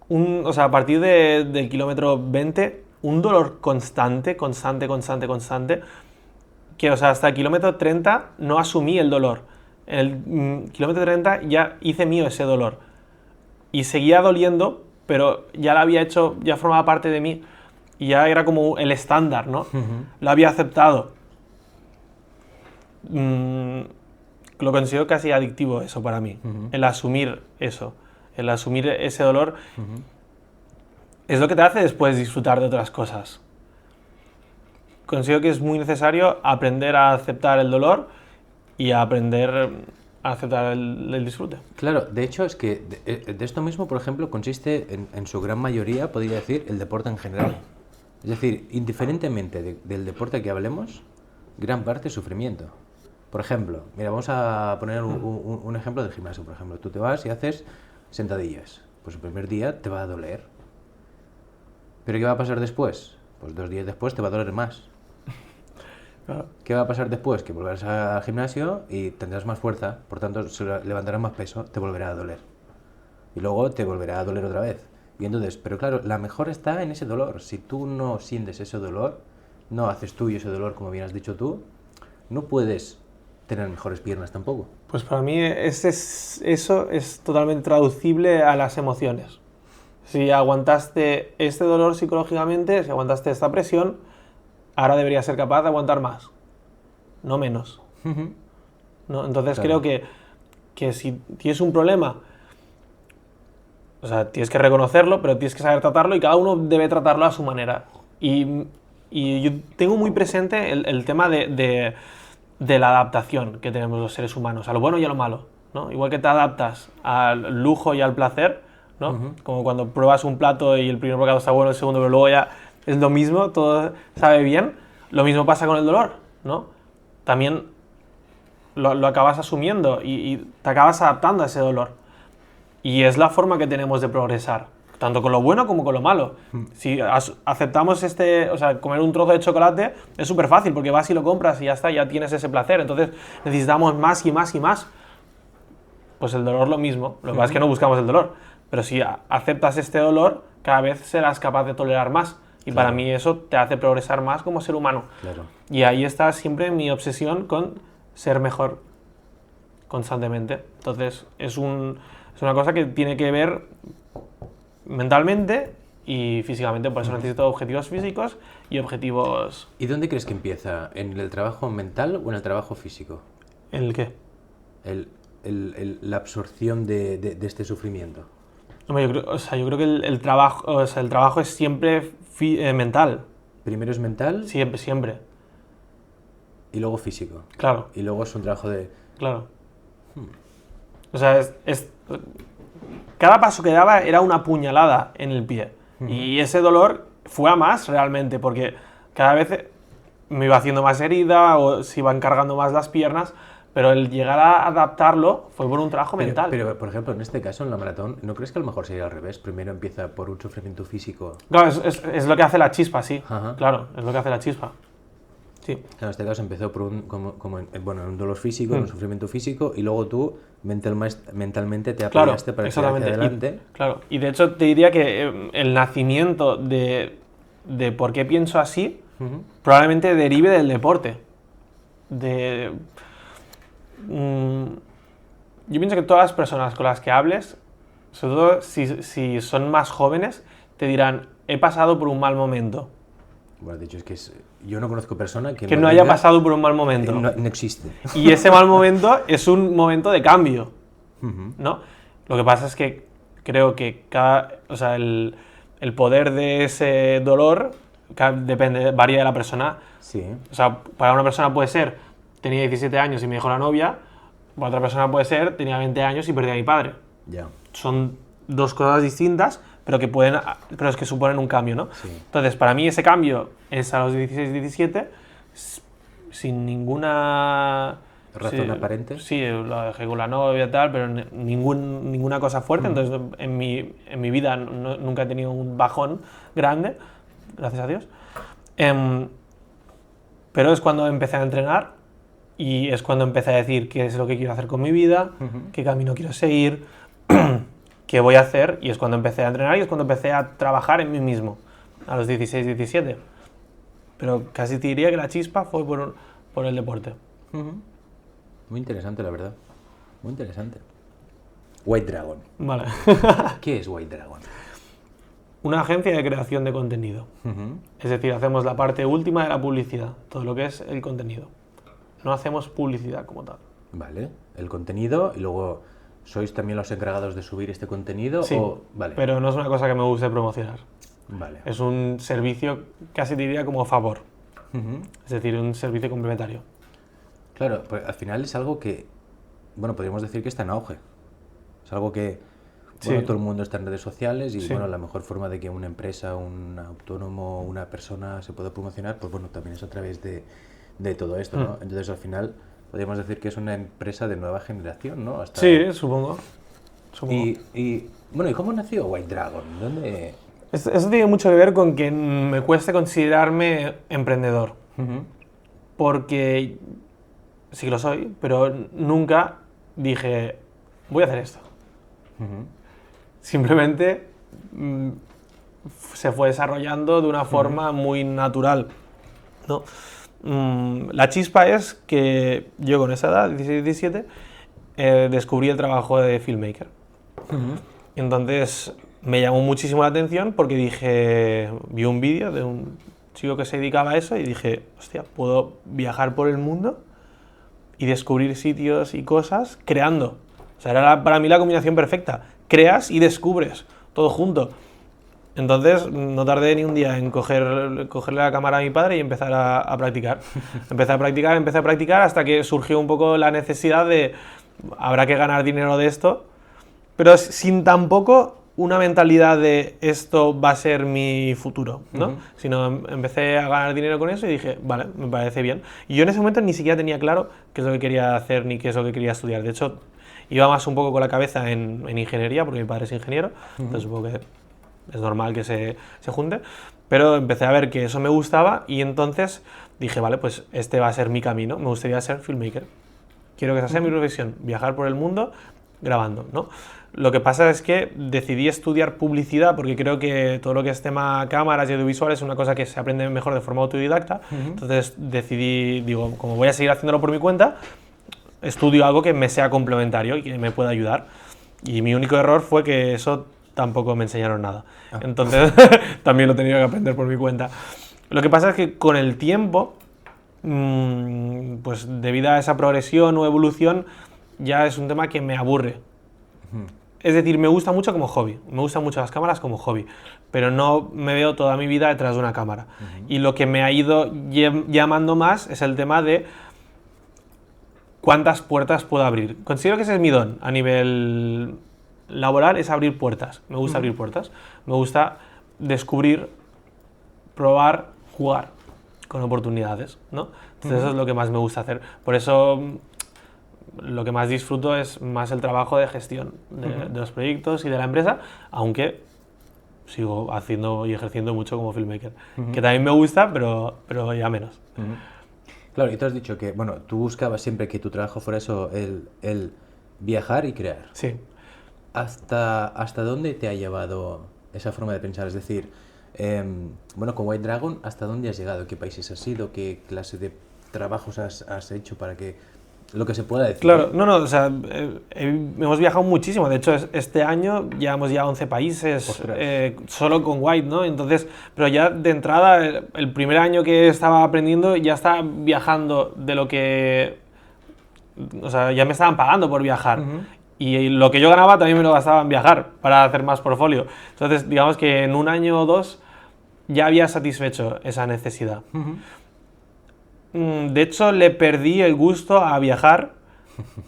Speaker 2: O sea, a partir del kilómetro 20, un dolor constante, que, o sea, hasta el kilómetro 30 no asumí el dolor. En el kilómetro 30 ya hice mío ese dolor. Y seguía doliendo, pero ya lo había hecho, ya formaba parte de mí. Y ya era como el estándar, ¿no? Lo había aceptado. lo considero casi adictivo eso para mí, el asumir eso, el asumir ese dolor, es lo que te hace después disfrutar de otras cosas. Considero que es muy necesario aprender a aceptar el dolor y a aprender a aceptar el disfrute.
Speaker 1: Claro, de hecho es que de esto mismo, por ejemplo, consiste en su gran mayoría, podría decir, el deporte en general. Es decir, indiferentemente del deporte que hablemos, gran parte es sufrimiento. Por ejemplo, mira, vamos a poner un ejemplo del gimnasio, por ejemplo. Tú te vas y haces sentadillas. Pues el primer día te va a doler. ¿Pero qué va a pasar después? Pues 2 días después te va a doler más.
Speaker 2: Claro.
Speaker 1: ¿Qué va a pasar después? Que volverás al gimnasio y tendrás más fuerza, por tanto levantarás más peso, te volverá a doler. Y luego te volverá a doler otra vez. Y entonces, pero claro, la mejora está en ese dolor. Si tú no sientes ese dolor, no haces tuyo ese dolor, como bien has dicho tú, no puedes tener mejores piernas tampoco.
Speaker 2: Pues para mí eso es totalmente traducible a las emociones. Si aguantaste este dolor psicológicamente, si aguantaste esta presión, ahora deberías ser capaz de aguantar más, no menos. ¿No? Entonces
Speaker 1: Claro.
Speaker 2: creo que si tienes un problema, o sea, tienes que reconocerlo, pero tienes que saber tratarlo y cada uno debe tratarlo a su manera. Y yo tengo muy presente el tema de la adaptación que tenemos los seres humanos, a lo bueno y a lo malo, ¿no? Igual que te adaptas al lujo y al placer, ¿no? Como cuando pruebas un plato y el primer bocado está bueno, el segundo, pero luego ya es lo mismo, todo sabe bien. Lo mismo pasa con el dolor, ¿no? También lo acabas asumiendo y te acabas adaptando a ese dolor. Y es la forma que tenemos de progresar, tanto con lo bueno como con lo malo. Si aceptamos o sea, comer un trozo de chocolate es súper fácil, porque vas y lo compras y ya está, ya tienes ese placer. Entonces necesitamos más y más y más. Pues el dolor lo mismo, lo que pasa es que no buscamos el dolor. Pero si aceptas este dolor, cada vez serás capaz de tolerar más. Y para mí eso te hace progresar más como ser humano.
Speaker 1: Claro.
Speaker 2: Y ahí está siempre mi obsesión con ser mejor constantemente. Entonces es una cosa que tiene que ver mentalmente y físicamente. Por eso necesito objetivos físicos y objetivos...
Speaker 1: ¿Y dónde crees que empieza? ¿En el trabajo mental o en el trabajo físico?
Speaker 2: ¿En el qué?
Speaker 1: La absorción de este sufrimiento.
Speaker 2: Hombre, yo creo que el trabajo es siempre mental.
Speaker 1: Primero es mental
Speaker 2: Siempre.
Speaker 1: y luego físico.
Speaker 2: Claro,
Speaker 1: Y luego es un trabajo de...
Speaker 2: claro. O sea, cada paso que daba era una puñalada en el pie. Y ese dolor fue a más realmente, porque cada vez me iba haciendo más herida o se iban cargando más las piernas, pero el llegar a adaptarlo fue por un trabajo mental.
Speaker 1: Pero, por ejemplo, en este caso, en la maratón, ¿no crees que a lo mejor sería al revés? Primero empieza por un sufrimiento físico.
Speaker 2: Claro, es lo que hace la chispa, sí.
Speaker 1: Ajá.
Speaker 2: Claro, es lo que hace la chispa. Sí.
Speaker 1: Claro, en este caso empezó por un dolor físico, un sufrimiento físico, y luego tú mentalmente te
Speaker 2: Claro,
Speaker 1: apoyaste para seguir hacia
Speaker 2: exactamente.
Speaker 1: adelante.
Speaker 2: Claro, y de hecho te diría que el nacimiento de por qué pienso así probablemente derive del deporte. Yo pienso que todas las personas con las que hables, sobre todo si son más jóvenes, te dirán, he pasado por un mal momento.
Speaker 1: Bueno, de hecho, es que yo no conozco persona que
Speaker 2: No haya
Speaker 1: diga,
Speaker 2: pasado por un mal momento.
Speaker 1: No existe.
Speaker 2: Y ese mal momento es un momento de cambio, ¿no? Lo que pasa es que creo que el poder de ese dolor varía de la persona.
Speaker 1: Sí.
Speaker 2: O sea, para una persona puede ser, tenía 17 años y me dejó la novia, para otra persona puede ser, tenía 20 años y perdí a mi padre.
Speaker 1: Ya.
Speaker 2: Son dos cosas distintas, pero es que suponen un cambio, ¿no?
Speaker 1: Sí.
Speaker 2: Entonces, para mí ese cambio es a los 16, 17, sin ninguna...
Speaker 1: ¿Razón aparente?
Speaker 2: Sí, lo dejé con la novia y tal, pero ninguna cosa fuerte. Entonces, en mi vida nunca he tenido un bajón grande, gracias a Dios. Pero es cuando empecé a entrenar y es cuando empecé a decir qué es lo que quiero hacer con mi vida, qué camino quiero seguir, qué voy a hacer, y es cuando empecé a entrenar y es cuando empecé a trabajar en mí mismo, a los 16, 17. Pero casi te diría que la chispa fue por el deporte.
Speaker 1: Muy interesante, la verdad. Muy interesante. White Dragon.
Speaker 2: Vale.
Speaker 1: ¿Qué es White Dragon?
Speaker 2: Una agencia de creación de contenido. Es decir, hacemos la parte última de la publicidad, todo lo que es el contenido. no hacemos publicidad como tal.
Speaker 1: Vale, el contenido y luego ¿sois también los encargados de subir este contenido?
Speaker 2: Sí,
Speaker 1: Vale.
Speaker 2: pero no es una cosa que me guste promocionar.
Speaker 1: Vale.
Speaker 2: Es un servicio, casi te diría como favor.
Speaker 1: Ujú.
Speaker 2: Es decir, un servicio complementario.
Speaker 1: Claro, pues al final es algo que, bueno, podríamos decir que está en auge. Es algo que, bueno,
Speaker 2: Sí.
Speaker 1: todo el mundo está en redes sociales y,
Speaker 2: Sí.
Speaker 1: bueno, la mejor forma de que una empresa, un autónomo, una persona se pueda promocionar, pues bueno, también es a través de todo esto, ¿no? Entonces, al final, podríamos decir que es una empresa de nueva generación, ¿no? Hasta...
Speaker 2: Sí, supongo.
Speaker 1: Bueno, ¿y cómo nació White Dragon? ¿Dónde...?
Speaker 2: Eso tiene mucho que ver con que me cueste considerarme emprendedor.
Speaker 1: Ujú.
Speaker 2: Porque sí que lo soy, pero nunca dije, voy a hacer esto.
Speaker 1: Ujú.
Speaker 2: Simplemente se fue desarrollando de una forma muy natural, ¿no? La chispa es que yo con esa edad, 16-17, descubrí el trabajo de filmmaker. Entonces me llamó muchísimo la atención porque vi un vídeo de un chico que se dedicaba a eso y dije, hostia, puedo viajar por el mundo y descubrir sitios y cosas creando. O sea, era para mí la combinación perfecta. Creas y descubres, todo junto. Entonces no tardé ni un día en cogerle la cámara a mi padre y empezar a practicar. Empecé a practicar hasta que surgió un poco la necesidad de, habrá que ganar dinero de esto, pero sin tampoco una mentalidad de esto va a ser mi futuro, ¿no? Sino empecé a ganar dinero con eso y dije, vale, me parece bien. Y yo en ese momento ni siquiera tenía claro qué es lo que quería hacer ni qué es lo que quería estudiar. De hecho, iba más un poco con la cabeza en ingeniería, porque mi padre es ingeniero, entonces supongo que es normal que se junte, pero empecé a ver que eso me gustaba y entonces dije, vale, pues este va a ser mi camino, me gustaría ser filmmaker. Quiero que esa sea mi profesión, viajar por el mundo grabando, ¿no? Lo que pasa es que decidí estudiar publicidad porque creo que todo lo que es tema cámaras y audiovisuales es una cosa que se aprende mejor de forma autodidacta. Entonces decidí, digo, como voy a seguir haciéndolo por mi cuenta, estudio algo que me sea complementario y que me pueda ayudar. Y mi único error fue que eso tampoco me enseñaron nada. Entonces también lo he tenido que aprender por mi cuenta. Lo que pasa es que con el tiempo, pues debido a esa progresión o evolución, ya es un tema que me aburre. Es decir, me gusta mucho como hobby, me gustan mucho las cámaras como hobby, pero no me veo toda mi vida detrás de una cámara. Y lo que me ha ido llamando más es el tema de cuántas puertas puedo abrir. Considero que ese es mi don a nivel laboral, es abrir puertas. Me gusta abrir puertas, me gusta descubrir, probar, jugar con oportunidades, ¿no? Entonces eso es lo que más me gusta hacer. Por eso lo que más disfruto es más el trabajo de gestión de los proyectos y de la empresa, aunque sigo haciendo y ejerciendo mucho como filmmaker, que también me gusta, pero ya menos.
Speaker 1: Claro, y tú has dicho que, bueno, tú buscabas siempre que tu trabajo fuera eso, el viajar y crear.
Speaker 2: Sí.
Speaker 1: ¿Hasta dónde te ha llevado esa forma de pensar? Es decir, bueno, con White Dragon, ¿hasta dónde has llegado? ¿Qué países has ido? ¿Qué clase de trabajos has hecho para que lo que se pueda decir?
Speaker 2: Claro, no, o sea, hemos viajado muchísimo. De hecho, este año llevamos ya 11 países solo con White, ¿no? Entonces, pero ya de entrada, el primer año que estaba aprendiendo, ya estaba viajando de lo que... O sea, ya me estaban pagando por viajar. Y lo que yo ganaba también me lo gastaba en viajar para hacer más portfolio. Entonces, digamos que en un año o dos ya había satisfecho esa necesidad. De hecho, le perdí el gusto a viajar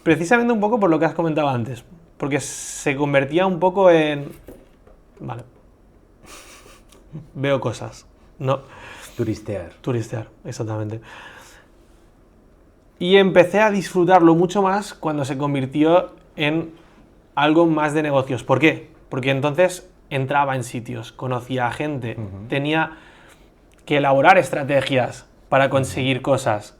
Speaker 2: precisamente un poco por lo que has comentado antes. Porque se convertía un poco en... Vale. Veo cosas, ¿no?
Speaker 1: Turistear.
Speaker 2: Turistear, exactamente. Y empecé a disfrutarlo mucho más cuando se convirtió en algo más de negocios. ¿Por qué? Porque entonces entraba en sitios, conocía a gente, tenía que elaborar estrategias para conseguir cosas.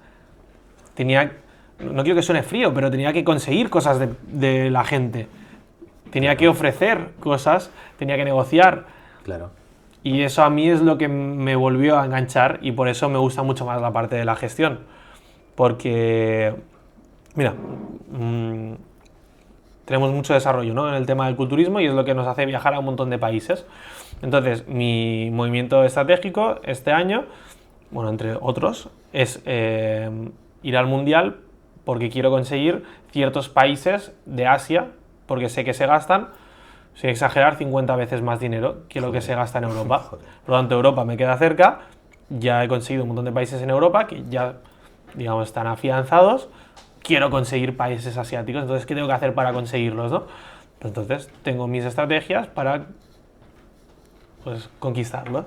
Speaker 2: No quiero que suene frío, pero tenía que conseguir cosas de la gente. Tenía que ofrecer cosas, tenía que negociar.
Speaker 1: Claro.
Speaker 2: Y eso a mí es lo que me volvió a enganchar y por eso me gusta mucho más la parte de la gestión. Porque, mira, tenemos mucho desarrollo, ¿no?, en el tema del culturismo y es lo que nos hace viajar a un montón de países. Entonces, mi movimiento estratégico este año, bueno, entre otros, es ir al Mundial porque quiero conseguir ciertos países de Asia, porque sé que se gastan, sin exagerar, 50 veces más dinero que lo que se gasta en Europa. Por lo tanto, Europa me queda cerca, ya he conseguido un montón de países en Europa que ya, digamos, están afianzados, quiero conseguir países asiáticos, entonces, ¿qué tengo que hacer para conseguirlos, no? Pues entonces, tengo mis estrategias para, pues, conquistarlos.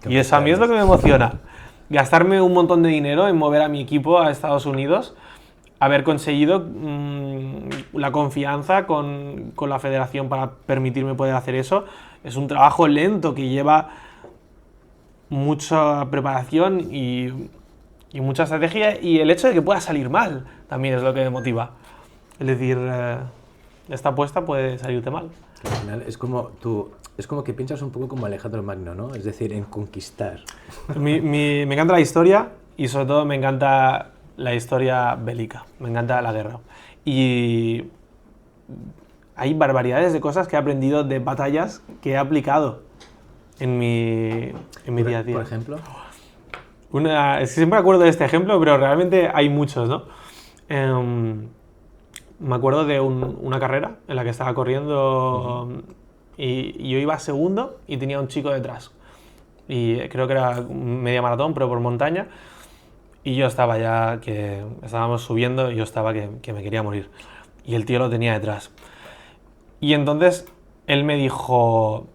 Speaker 2: Y eso a mí es lo que me emociona. Gastarme un montón de dinero en mover a mi equipo a Estados Unidos, haber conseguido la confianza con la federación para permitirme poder hacer eso, es un trabajo lento que lleva mucha preparación y mucha estrategia, y el hecho de que pueda salir mal también es lo que me motiva. Es decir, esta apuesta puede salirte mal.
Speaker 1: Al final es como que piensas un poco como Alejandro Magno, ¿no? Es decir, en conquistar.
Speaker 2: Me encanta la historia y sobre todo me encanta la historia bélica, me encanta la guerra. Y hay barbaridades de cosas que he aprendido de batallas que he aplicado en mi día a día.
Speaker 1: Por ejemplo.
Speaker 2: Es que siempre me acuerdo de este ejemplo, pero realmente hay muchos, ¿no? Me acuerdo de una carrera en la que estaba corriendo y yo iba segundo y tenía un chico detrás. Y creo que era media maratón, pero por montaña. Y yo estaba ya, que estábamos subiendo, y yo estaba que me quería morir. Y el tío lo tenía detrás. Y entonces él me dijo,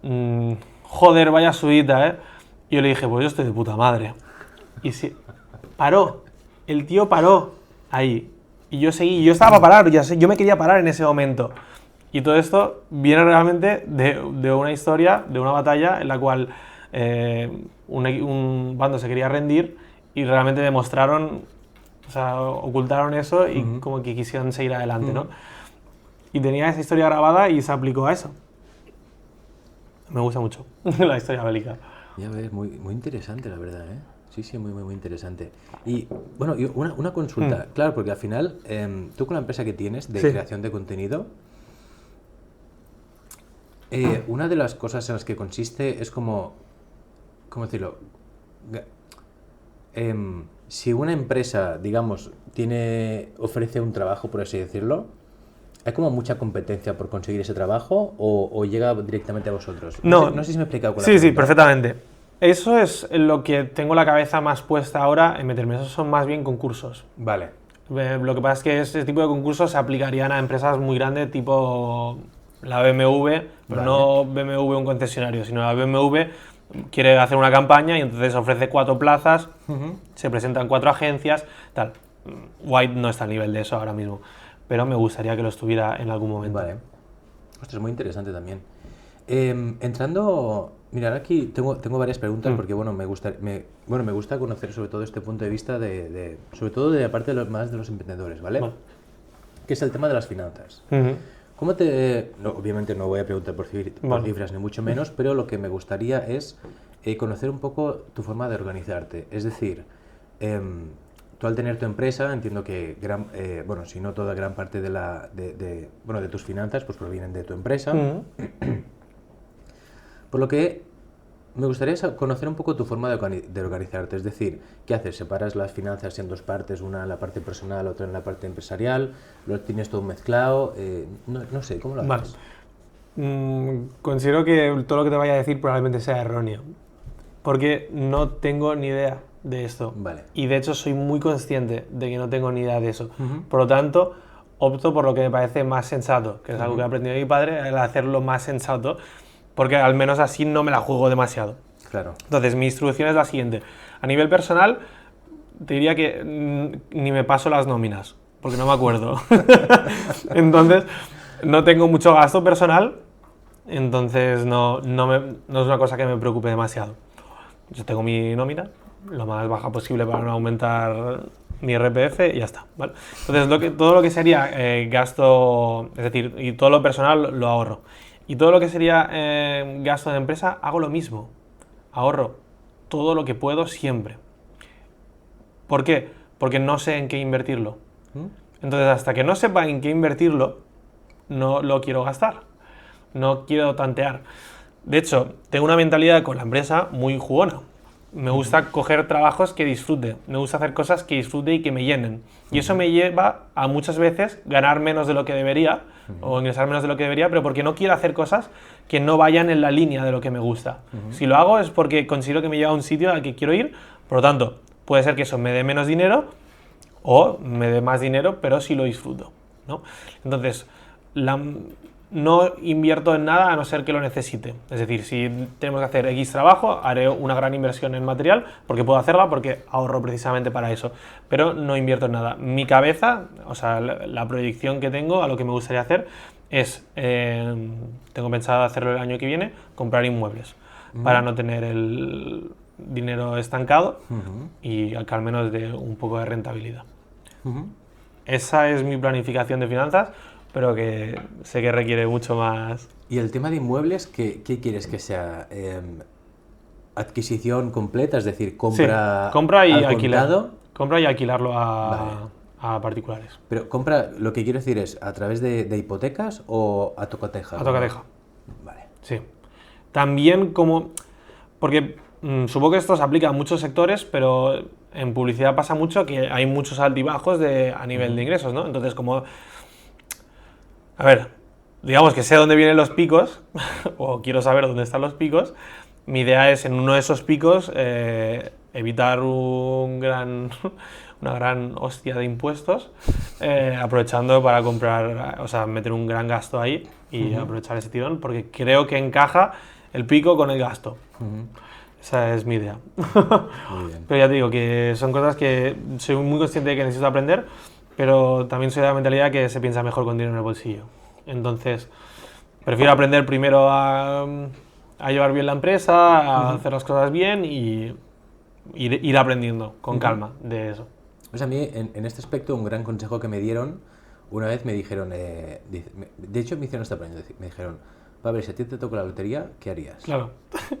Speaker 2: joder, vaya subida, ¿eh? Y yo le dije, pues yo estoy de puta madre. Y sí, paró, el tío paró ahí. Y yo seguí, yo estaba para parar, yo me quería parar en ese momento. Y todo esto viene realmente de una historia, de una batalla en la cual un bando se quería rendir y realmente demostraron, o sea, ocultaron eso y como que quisieron seguir adelante, ¿no? Y tenía esa historia grabada y se aplicó a eso. Me gusta mucho la historia bélica.
Speaker 1: Ya ves, muy interesante, la verdad, ¿eh? Sí, muy interesante. Y, bueno, y una consulta. Claro, porque al final, tú con la empresa que tienes de creación de contenido, una de las cosas en las que consiste es ¿cómo decirlo? Si una empresa, digamos, ofrece un trabajo, por así decirlo, ¿hay como mucha competencia por conseguir ese trabajo o llega directamente a vosotros? No sé si me he explicado con la pregunta.
Speaker 2: Sí, perfectamente. Eso es lo que tengo la cabeza más puesta ahora en meterme. Esos son más bien concursos.
Speaker 1: Vale.
Speaker 2: Lo que pasa es que ese tipo de concursos se aplicarían a empresas muy grandes, tipo la BMW, pero no BMW un concesionario, sino la BMW quiere hacer una campaña y entonces ofrece 4 plazas, se presentan 4 agencias, tal. White no está al nivel de eso ahora mismo, pero me gustaría que lo estuviera en algún momento.
Speaker 1: Vale. Ostras, muy interesante también. Entrando, mira, aquí tengo varias preguntas porque bueno, me gusta conocer sobre todo este punto de vista sobre todo de la parte más de los emprendedores, ¿vale? Que es el tema de las finanzas. Obviamente no voy a preguntar por cifras ni mucho menos, pero lo que me gustaría es conocer un poco tu forma de organizarte. Es decir, tú al tener tu empresa, entiendo que si no toda, gran parte de tus finanzas pues provienen de tu empresa. Por lo que me gustaría conocer un poco tu forma de organizarte, es decir, ¿qué haces? ¿Separas las finanzas en 2 partes, una en la parte personal, otra en la parte empresarial? ¿Lo tienes todo mezclado? No sé, ¿cómo lo haces?
Speaker 2: Considero que todo lo que te vaya a decir probablemente sea erróneo, porque no tengo ni idea de esto.
Speaker 1: Vale.
Speaker 2: Y de hecho soy muy consciente de que no tengo ni idea de eso. Por lo tanto, opto por lo que me parece más sensato, que es algo que he aprendido de mi padre, el hacerlo más sensato, porque al menos así no me la juego demasiado.
Speaker 1: Claro.
Speaker 2: Entonces, mi instrucción es la siguiente. A nivel personal, te diría que ni me paso las nóminas, porque no me acuerdo. Entonces, no tengo mucho gasto personal, entonces no es una cosa que me preocupe demasiado. Yo tengo mi nómina, lo más baja posible para no aumentar mi RPF y ya está, ¿vale? Entonces, todo lo que sería gasto, es decir, y todo lo personal lo ahorro. Y todo lo que sería gasto de empresa, hago lo mismo. Ahorro todo lo que puedo siempre. ¿Por qué? Porque no sé en qué invertirlo. Entonces, hasta que no sepa en qué invertirlo, no lo quiero gastar. No quiero tantear. De hecho, tengo una mentalidad con la empresa muy jugona. me gusta coger trabajos que disfrute, me gusta hacer cosas que disfrute y que me llenen. Y eso me lleva a muchas veces ganar menos de lo que debería o ingresar menos de lo que debería, pero porque no quiero hacer cosas que no vayan en la línea de lo que me gusta. Si lo hago es porque considero que me lleva a un sitio al que quiero ir, por lo tanto, puede ser que eso me dé menos dinero o me dé más dinero, pero sí lo disfruto, ¿no? Entonces, no invierto en nada a no ser que lo necesite. Es decir, si tenemos que hacer X trabajo, haré una gran inversión en material, porque puedo hacerla, porque ahorro precisamente para eso. Pero no invierto en nada. Mi cabeza, o sea, la proyección que tengo a lo que me gustaría hacer es, tengo pensado hacerlo el año que viene, comprar inmuebles, para no tener el dinero estancado y que al menos dé un poco de rentabilidad. Esa es mi planificación de finanzas, pero que sé que requiere mucho más.
Speaker 1: Y el tema de inmuebles, ¿qué quieres que sea? ¿Adquisición completa? Es decir, compra,
Speaker 2: sí, compra y
Speaker 1: al
Speaker 2: alquilar.
Speaker 1: contado?
Speaker 2: Compra y alquilarlo
Speaker 1: Vale.
Speaker 2: a particulares.
Speaker 1: Pero compra, lo que quiero decir es, ¿a través de hipotecas o a tocateja?
Speaker 2: A tocateja.
Speaker 1: Vale.
Speaker 2: Sí. También como... Porque supongo que esto se aplica a muchos sectores, pero en publicidad pasa mucho que hay muchos altibajos a nivel de ingresos, ¿no? Entonces, como... A ver, digamos que sé dónde vienen los picos, o quiero saber dónde están los picos. Mi idea es, en uno de esos picos, evitar una gran hostia de impuestos, aprovechando para comprar, o sea, meter un gran gasto ahí y aprovechar ese tirón, porque creo que encaja el pico con el gasto. Esa es mi idea.
Speaker 1: Muy bien.
Speaker 2: Pero ya te digo que son cosas que soy muy consciente de que necesito aprender, pero también soy de la mentalidad que se piensa mejor con dinero en el bolsillo. Entonces, prefiero aprender primero a llevar bien la empresa, a hacer las cosas bien y ir aprendiendo con calma de eso.
Speaker 1: Pues a mí, en este aspecto, un gran consejo que me dieron, una vez me dijeron, de hecho me hicieron esta pregunta, me dijeron, Pablo, si a ti te toca la lotería, ¿qué harías?
Speaker 2: Claro.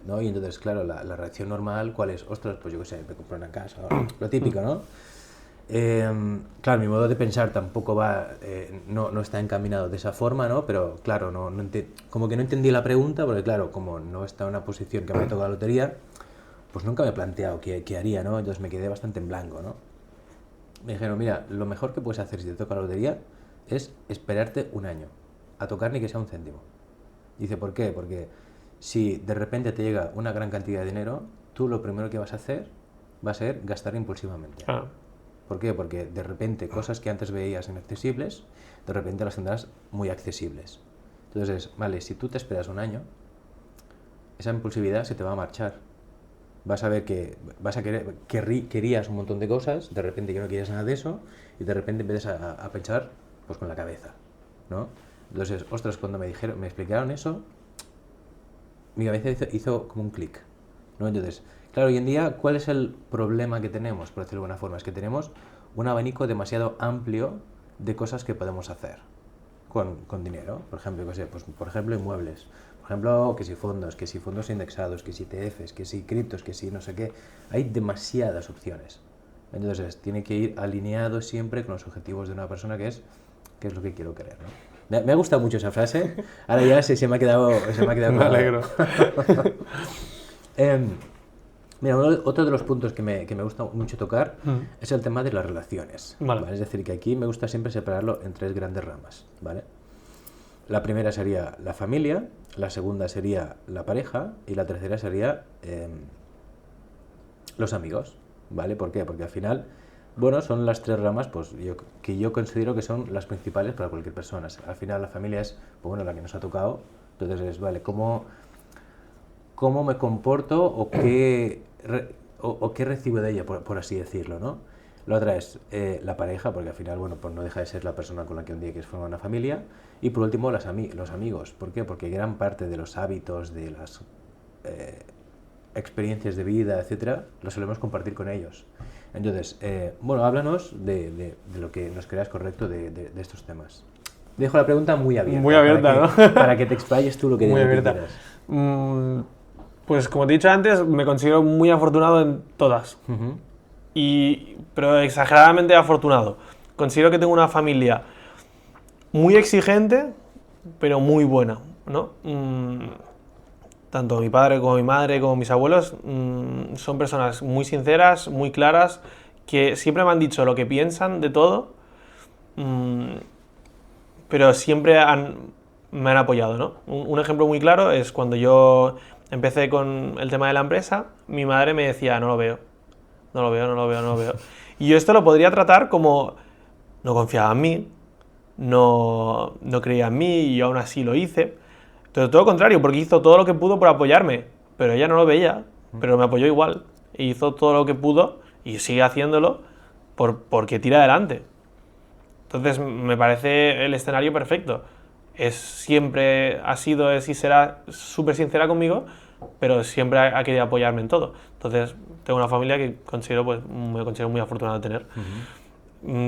Speaker 1: ¿No? Y entonces, claro, la reacción normal, ¿cuál es? Ostras, pues yo qué sé, me compro una casa, lo típico, ¿no? Claro, mi modo de pensar tampoco va, no está encaminado de esa forma, ¿no? Pero claro, como que no entendí la pregunta, porque claro, como no está en una posición que me toca la lotería, pues nunca me he planteado qué haría, ¿no? Entonces me quedé bastante en blanco, ¿no? Me dijeron, mira, lo mejor que puedes hacer si te toca la lotería es esperarte un año, a tocar ni que sea un céntimo. Dice, ¿por qué? Porque si de repente te llega una gran cantidad de dinero, tú lo primero que vas a hacer va a ser gastar impulsivamente. ¿Por qué? Porque de repente cosas que antes veías inaccesibles, de repente las tendrás muy accesibles. Entonces, vale, si tú te esperas un año, esa impulsividad se te va a marchar. Vas a ver que querías un montón de cosas, de repente que no querías nada de eso, y de repente empiezas a pensar pues con la cabeza, ¿no? Entonces, ostras, cuando me explicaron eso, mi cabeza hizo como un clic, ¿no? Entonces, claro, hoy en día, ¿cuál es el problema que tenemos, por decirlo de alguna forma? Es que tenemos un abanico demasiado amplio de cosas que podemos hacer con dinero. Por ejemplo, por ejemplo, inmuebles. Por ejemplo, que si fondos indexados, que si ETFs, que si criptos, que si no sé qué. Hay demasiadas opciones. Entonces, tiene que ir alineado siempre con los objetivos de una persona que es lo que quiero querer, ¿no? Me ha gustado mucho esa frase. Ahora ya se me ha quedado
Speaker 2: Me alegro.
Speaker 1: Mira, otro de los puntos que me gusta mucho tocar es el tema de las relaciones.
Speaker 2: Vale.
Speaker 1: Es decir, que aquí me gusta siempre separarlo en tres grandes ramas, ¿vale? La primera sería la familia, la segunda sería la pareja y la tercera sería los amigos, ¿vale? ¿Por qué? Porque al final, bueno, son las tres ramas pues, que yo considero que son las principales para cualquier persona. Al final la familia es, pues, bueno, la que nos ha tocado, entonces es, vale, ¿cómo me comporto o qué recibo de ella, por así decirlo, ¿no? La otra es la pareja, porque al final, bueno, pues no deja de ser la persona con la que un día quieres formar una familia. Y por último, los amigos. ¿Por qué? Porque gran parte de los hábitos, de las experiencias de vida, etcétera, los solemos compartir con ellos. Entonces, bueno, háblanos de lo que nos creas correcto de estos temas. Dejo la pregunta muy abierta.
Speaker 2: Muy abierta,
Speaker 1: ¿no? Para que te explayes tú lo que
Speaker 2: muy abierta.
Speaker 1: quieras.
Speaker 2: Pues como te he dicho antes, me considero muy afortunado en todas. Pero exageradamente afortunado. Considero que tengo una familia muy exigente, pero muy buena, ¿no? tanto mi padre como mi madre, como mis abuelos, son personas muy sinceras, muy claras, que siempre me han dicho lo que piensan de todo, pero siempre me han apoyado, ¿no? Un ejemplo muy claro es cuando yo empecé con el tema de la empresa, mi madre me decía, no lo veo. Y yo esto lo podría tratar como, no confiaba en mí, no creía en mí y aún así lo hice. Entonces, todo lo contrario, porque hizo todo lo que pudo por apoyarme, pero ella no lo veía, pero me apoyó igual. E hizo todo lo que pudo y sigue haciéndolo porque tira adelante. Entonces, me parece el escenario perfecto. Siempre ha sido, es y será súper sincera conmigo, pero siempre ha querido apoyarme en todo. Entonces, tengo una familia que me considero muy afortunado de tener.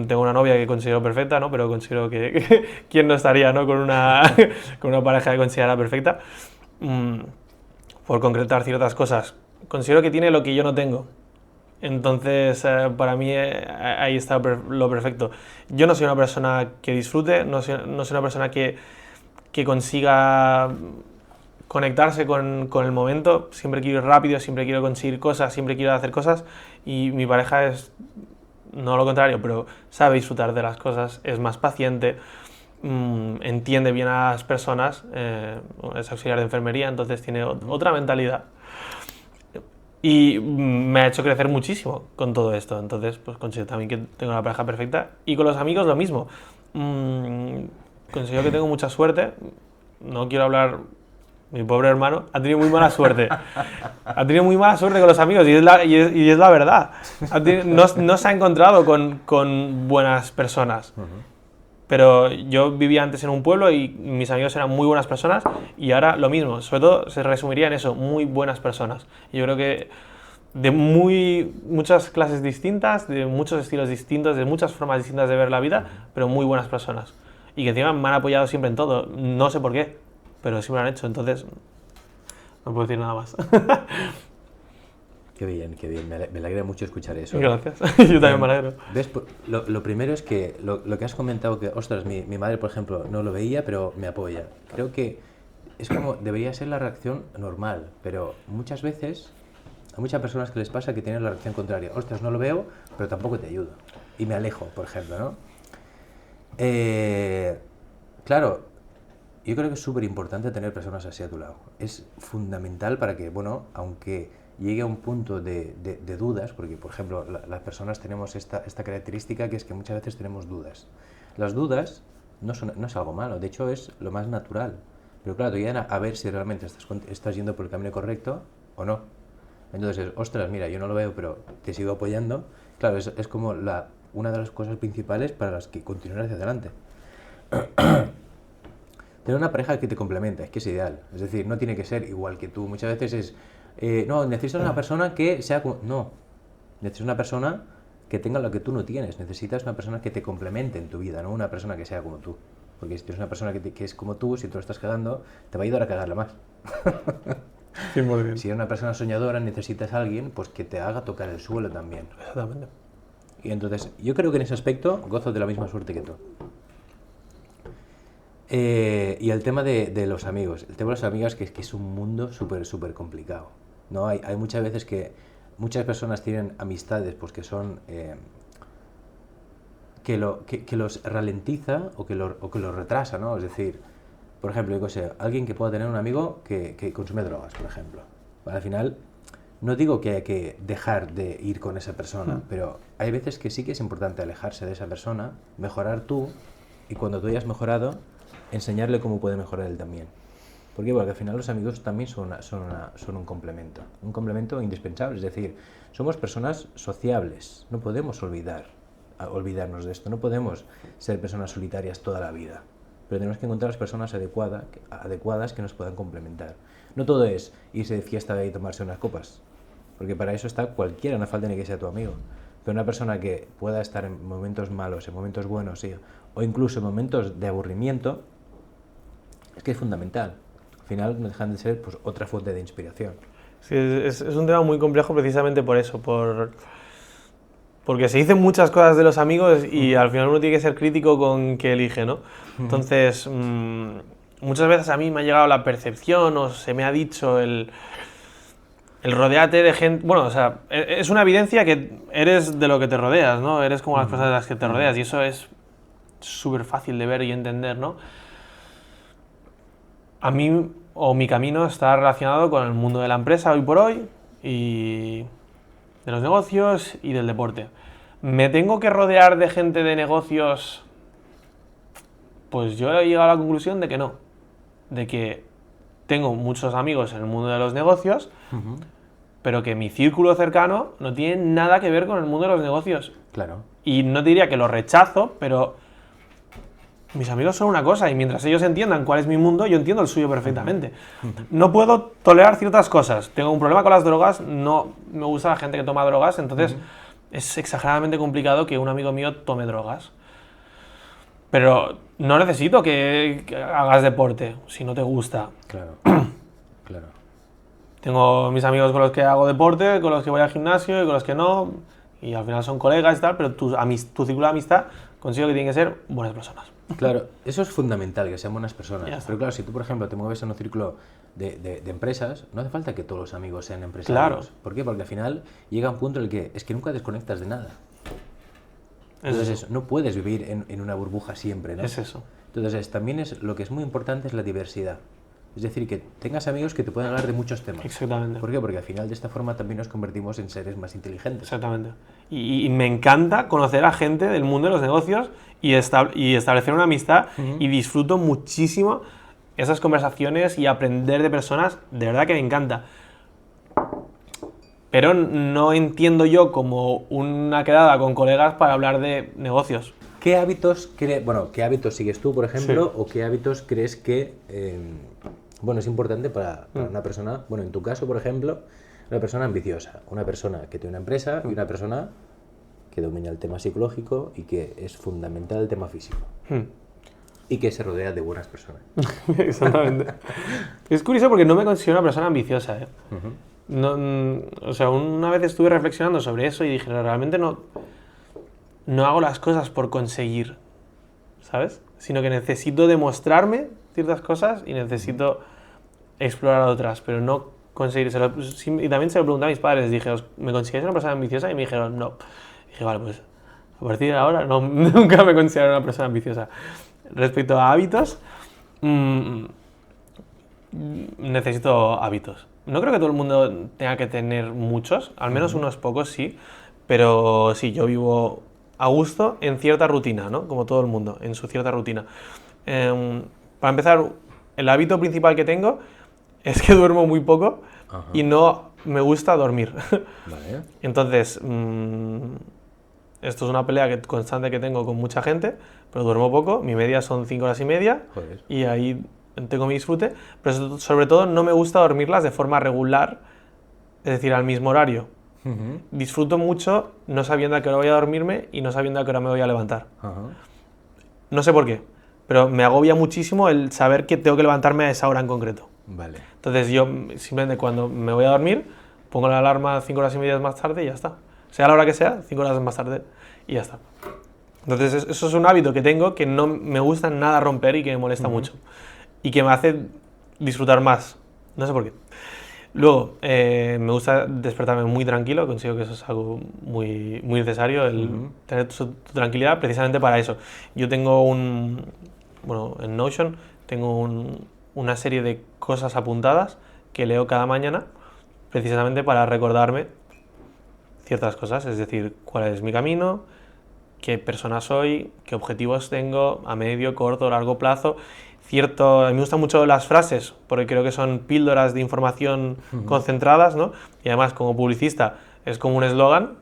Speaker 2: Tengo una novia que considero perfecta, ¿no? Pero considero que ¿quién no estaría, ¿no? con una pareja que considera perfecta? Por concretar ciertas cosas. Considero que tiene lo que yo no tengo. Entonces, para mí ahí está lo perfecto. Yo no soy una persona que disfrute, no soy una persona que consiga conectarse con el momento. Siempre quiero ir rápido, siempre quiero conseguir cosas, siempre quiero hacer cosas, y mi pareja es no lo contrario, pero sabe disfrutar de las cosas, es más paciente, entiende bien a las personas, es auxiliar de enfermería, entonces tiene otra mentalidad. Y me ha hecho crecer muchísimo con todo esto. Entonces, pues considero también que tengo una pareja perfecta. Y con los amigos lo mismo. Considero que tengo mucha suerte. No quiero hablar... Mi pobre hermano ha tenido muy mala suerte. Ha tenido muy mala suerte con los amigos y es la verdad. No se ha encontrado con buenas personas. Pero yo vivía antes en un pueblo y mis amigos eran muy buenas personas, y ahora lo mismo. Sobre todo se resumiría en eso, muy buenas personas. Y yo creo que de muchas clases distintas, de muchos estilos distintos, de muchas formas distintas de ver la vida, pero muy buenas personas. Y que encima me han apoyado siempre en todo. No sé por qué, pero siempre lo han hecho. Entonces, no puedo decir nada más.
Speaker 1: Qué bien, me alegra mucho escuchar eso.
Speaker 2: Gracias, yo también me alegro.
Speaker 1: ¿Ves? Lo primero es que lo que has comentado, que, ostras, mi madre, por ejemplo, no lo veía, pero me apoya. Creo que es como, debería ser la reacción normal, pero muchas veces, a muchas personas que les pasa que tienen la reacción contraria. Ostras, no lo veo, pero tampoco te ayudo. Y me alejo, por ejemplo, ¿no? Claro, yo creo que es súper importante tener personas así a tu lado. Es fundamental para que, bueno, aunque llegue a un punto de dudas, porque, por ejemplo, las personas tenemos esta característica, que es que muchas veces tenemos dudas. Las dudas no es algo malo, de hecho es lo más natural. Pero claro, te ayudan a ver si realmente estás yendo por el camino correcto o no. Entonces, ostras, mira, yo no lo veo, pero te sigo apoyando. Claro, es como una de las cosas principales para las que continuar hacia adelante. Tener una pareja que te complemente, es que es ideal. Es decir, no tiene que ser igual que tú. Muchas veces es... no, necesitas una persona que sea como... No, necesitas una persona que tenga lo que tú no tienes. Necesitas una persona que te complemente en tu vida, no una persona que sea como tú. Porque si tienes una persona que es como tú, si tú lo estás cagando, te va a ayudar a cagarla más.
Speaker 2: Sí, muy bien.
Speaker 1: Si eres una persona soñadora, necesitas a alguien pues, que te haga tocar el suelo también.
Speaker 2: Exactamente.
Speaker 1: Y entonces, yo creo que en ese aspecto gozo de la misma suerte que tú. Y el tema de los amigos. El tema de los amigos que es un mundo súper complicado, ¿no? Hay muchas veces que muchas personas tienen amistades pues, que son... que los ralentiza o que los retrasa, ¿no? Es decir, por ejemplo, yo sé, alguien que pueda tener un amigo que consume drogas, por ejemplo. Al final, no digo que hay que dejar de ir con esa persona, pero hay veces que sí que es importante alejarse de esa persona, mejorar tú, y cuando tú hayas mejorado, enseñarle cómo puede mejorar él también. ¿Por qué? Porque al final los amigos también son un complemento indispensable. Es decir, somos personas sociables, no podemos olvidarnos de esto, no podemos ser personas solitarias toda la vida, pero tenemos que encontrar las personas adecuadas que nos puedan complementar. No todo es irse de fiesta y tomarse unas copas, porque para eso está cualquiera, no falta ni que sea tu amigo, pero una persona que pueda estar en momentos malos, en momentos buenos, sí, o incluso en momentos de aburrimiento, es que es fundamental. Al final no dejan de ser pues, otra fuente de inspiración.
Speaker 2: Sí, es un tema muy complejo precisamente por eso, porque se dicen muchas cosas de los amigos y al final uno tiene que ser crítico con qué elige, ¿no? Entonces, muchas veces a mí me ha llegado la percepción o se me ha dicho el rodeate de gente... Bueno, o sea, es una evidencia que eres de lo que te rodeas, ¿no? Eres como las personas de las que te rodeas y eso es súper fácil de ver y entender, ¿no? A mí, o mi camino está relacionado con el mundo de la empresa hoy por hoy y de los negocios y del deporte. ¿Me tengo que rodear de gente de negocios? Pues yo he llegado a la conclusión de que no. De que tengo muchos amigos en el mundo de los negocios, pero que mi círculo cercano no tiene nada que ver con el mundo de los negocios.
Speaker 1: Claro.
Speaker 2: Y no te diría que lo rechazo, pero mis amigos son una cosa y mientras ellos entiendan cuál es mi mundo, yo entiendo el suyo perfectamente. No puedo tolerar ciertas cosas. Tengo un problema con las drogas, no me gusta la gente que toma drogas, entonces es exageradamente complicado que un amigo mío tome drogas. Pero no necesito que hagas deporte si no te gusta.
Speaker 1: Claro. Claro.
Speaker 2: Tengo mis amigos con los que hago deporte, con los que voy al gimnasio y con los que no, y al final son colegas y tal, pero tu círculo de amistad consigo que tienen que ser buenas personas.
Speaker 1: Claro, eso es fundamental, que sean buenas personas.
Speaker 2: Ya está.
Speaker 1: Pero claro, si tú, por ejemplo, te mueves en un círculo de empresas, no hace falta que todos los amigos sean empresarios.
Speaker 2: Claro.
Speaker 1: ¿Por qué? Porque al final llega un punto en el que es que nunca desconectas de nada. Entonces, no puedes vivir en una burbuja siempre, ¿no?
Speaker 2: Es eso.
Speaker 1: Entonces, también lo que es muy importante es la diversidad. Es decir, que tengas amigos que te puedan hablar de muchos temas.
Speaker 2: Exactamente.
Speaker 1: ¿Por qué? Porque al final de esta forma también nos convertimos en seres más inteligentes.
Speaker 2: Exactamente. Y me encanta conocer a gente del mundo de los negocios y establecer una amistad y disfruto muchísimo esas conversaciones y aprender de personas, de verdad que me encanta. Pero no entiendo yo como una quedada con colegas para hablar de negocios.
Speaker 1: ¿Qué hábitos, ¿qué hábitos sigues tú, por ejemplo,
Speaker 2: Sí.
Speaker 1: o qué hábitos crees que es importante para una persona, en tu caso, por ejemplo, una persona ambiciosa, una persona que tiene una empresa y una persona que domina el tema psicológico y que es fundamental el tema físico y que se rodea de buenas personas?
Speaker 2: Exactamente. Es curioso porque no me considero una persona ambiciosa, ¿eh? No, o sea, una vez estuve reflexionando sobre eso y dije, realmente no hago las cosas por conseguir, ¿sabes? Sino que necesito demostrarme ciertas cosas y necesito explorar otras, pero no conseguírselo. Y también se lo pregunté a mis padres, dije, ¿me consideráis una persona ambiciosa? Y me dijeron, no. Y dije, vale, pues a partir de ahora nunca me considero una persona ambiciosa. Respecto a hábitos, necesito hábitos. No creo que todo el mundo tenga que tener muchos, al menos unos pocos sí, pero sí, yo vivo a gusto en cierta rutina, ¿no? Como todo el mundo, en su cierta rutina. Para empezar, el hábito principal que tengo es que duermo muy poco y no me gusta dormir.
Speaker 1: Vale.
Speaker 2: Entonces, esto es una pelea constante que tengo con mucha gente, pero duermo poco, mi media son 5 horas y media.
Speaker 1: Joder.
Speaker 2: Y ahí tengo mi disfrute, pero sobre todo no me gusta dormirlas de forma regular, es decir, al mismo horario. Disfruto mucho no sabiendo a qué hora voy a dormirme y no sabiendo a qué hora me voy a levantar. No sé por qué, pero me agobia muchísimo el saber que tengo que levantarme a esa hora en concreto.
Speaker 1: Vale.
Speaker 2: Entonces yo simplemente cuando me voy a dormir pongo la alarma 5 horas y media más tarde y ya está. Sea la hora que sea, 5 horas más tarde y ya está. Entonces eso es un hábito que tengo que no me gusta nada romper y que me molesta mucho. Y que me hace disfrutar más. No sé por qué. Luego, me gusta despertarme muy tranquilo, considero que eso es algo muy, muy necesario, el tener tu tranquilidad precisamente para eso. Yo tengo en Notion tengo una serie de cosas apuntadas que leo cada mañana precisamente para recordarme ciertas cosas, es decir, cuál es mi camino, qué persona soy, qué objetivos tengo a medio, corto, largo plazo. A mí me gustan mucho las frases, porque creo que son píldoras de información concentradas, ¿no? Y además, como publicista, es como un eslogan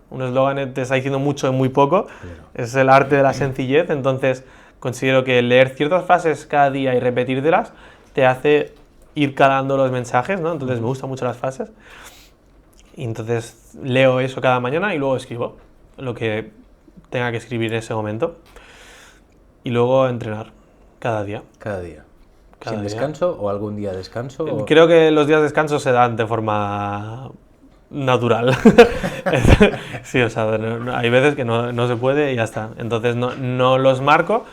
Speaker 2: te está diciendo mucho en muy poco, es el arte de la sencillez, entonces considero que leer ciertas frases cada día y repetírtelas te hace ir calando los mensajes, ¿no? Entonces me gustan mucho las frases, y entonces leo eso cada mañana y luego escribo lo que tenga que escribir en ese momento, y luego entrenar. Cada día.
Speaker 1: Cada día.
Speaker 2: Cada
Speaker 1: ¿Sin
Speaker 2: día.
Speaker 1: descanso o algún día descanso? O...
Speaker 2: Creo que los días de descanso se dan de forma natural. Sí, o sea, hay veces que no se puede y ya está. Entonces no los marco.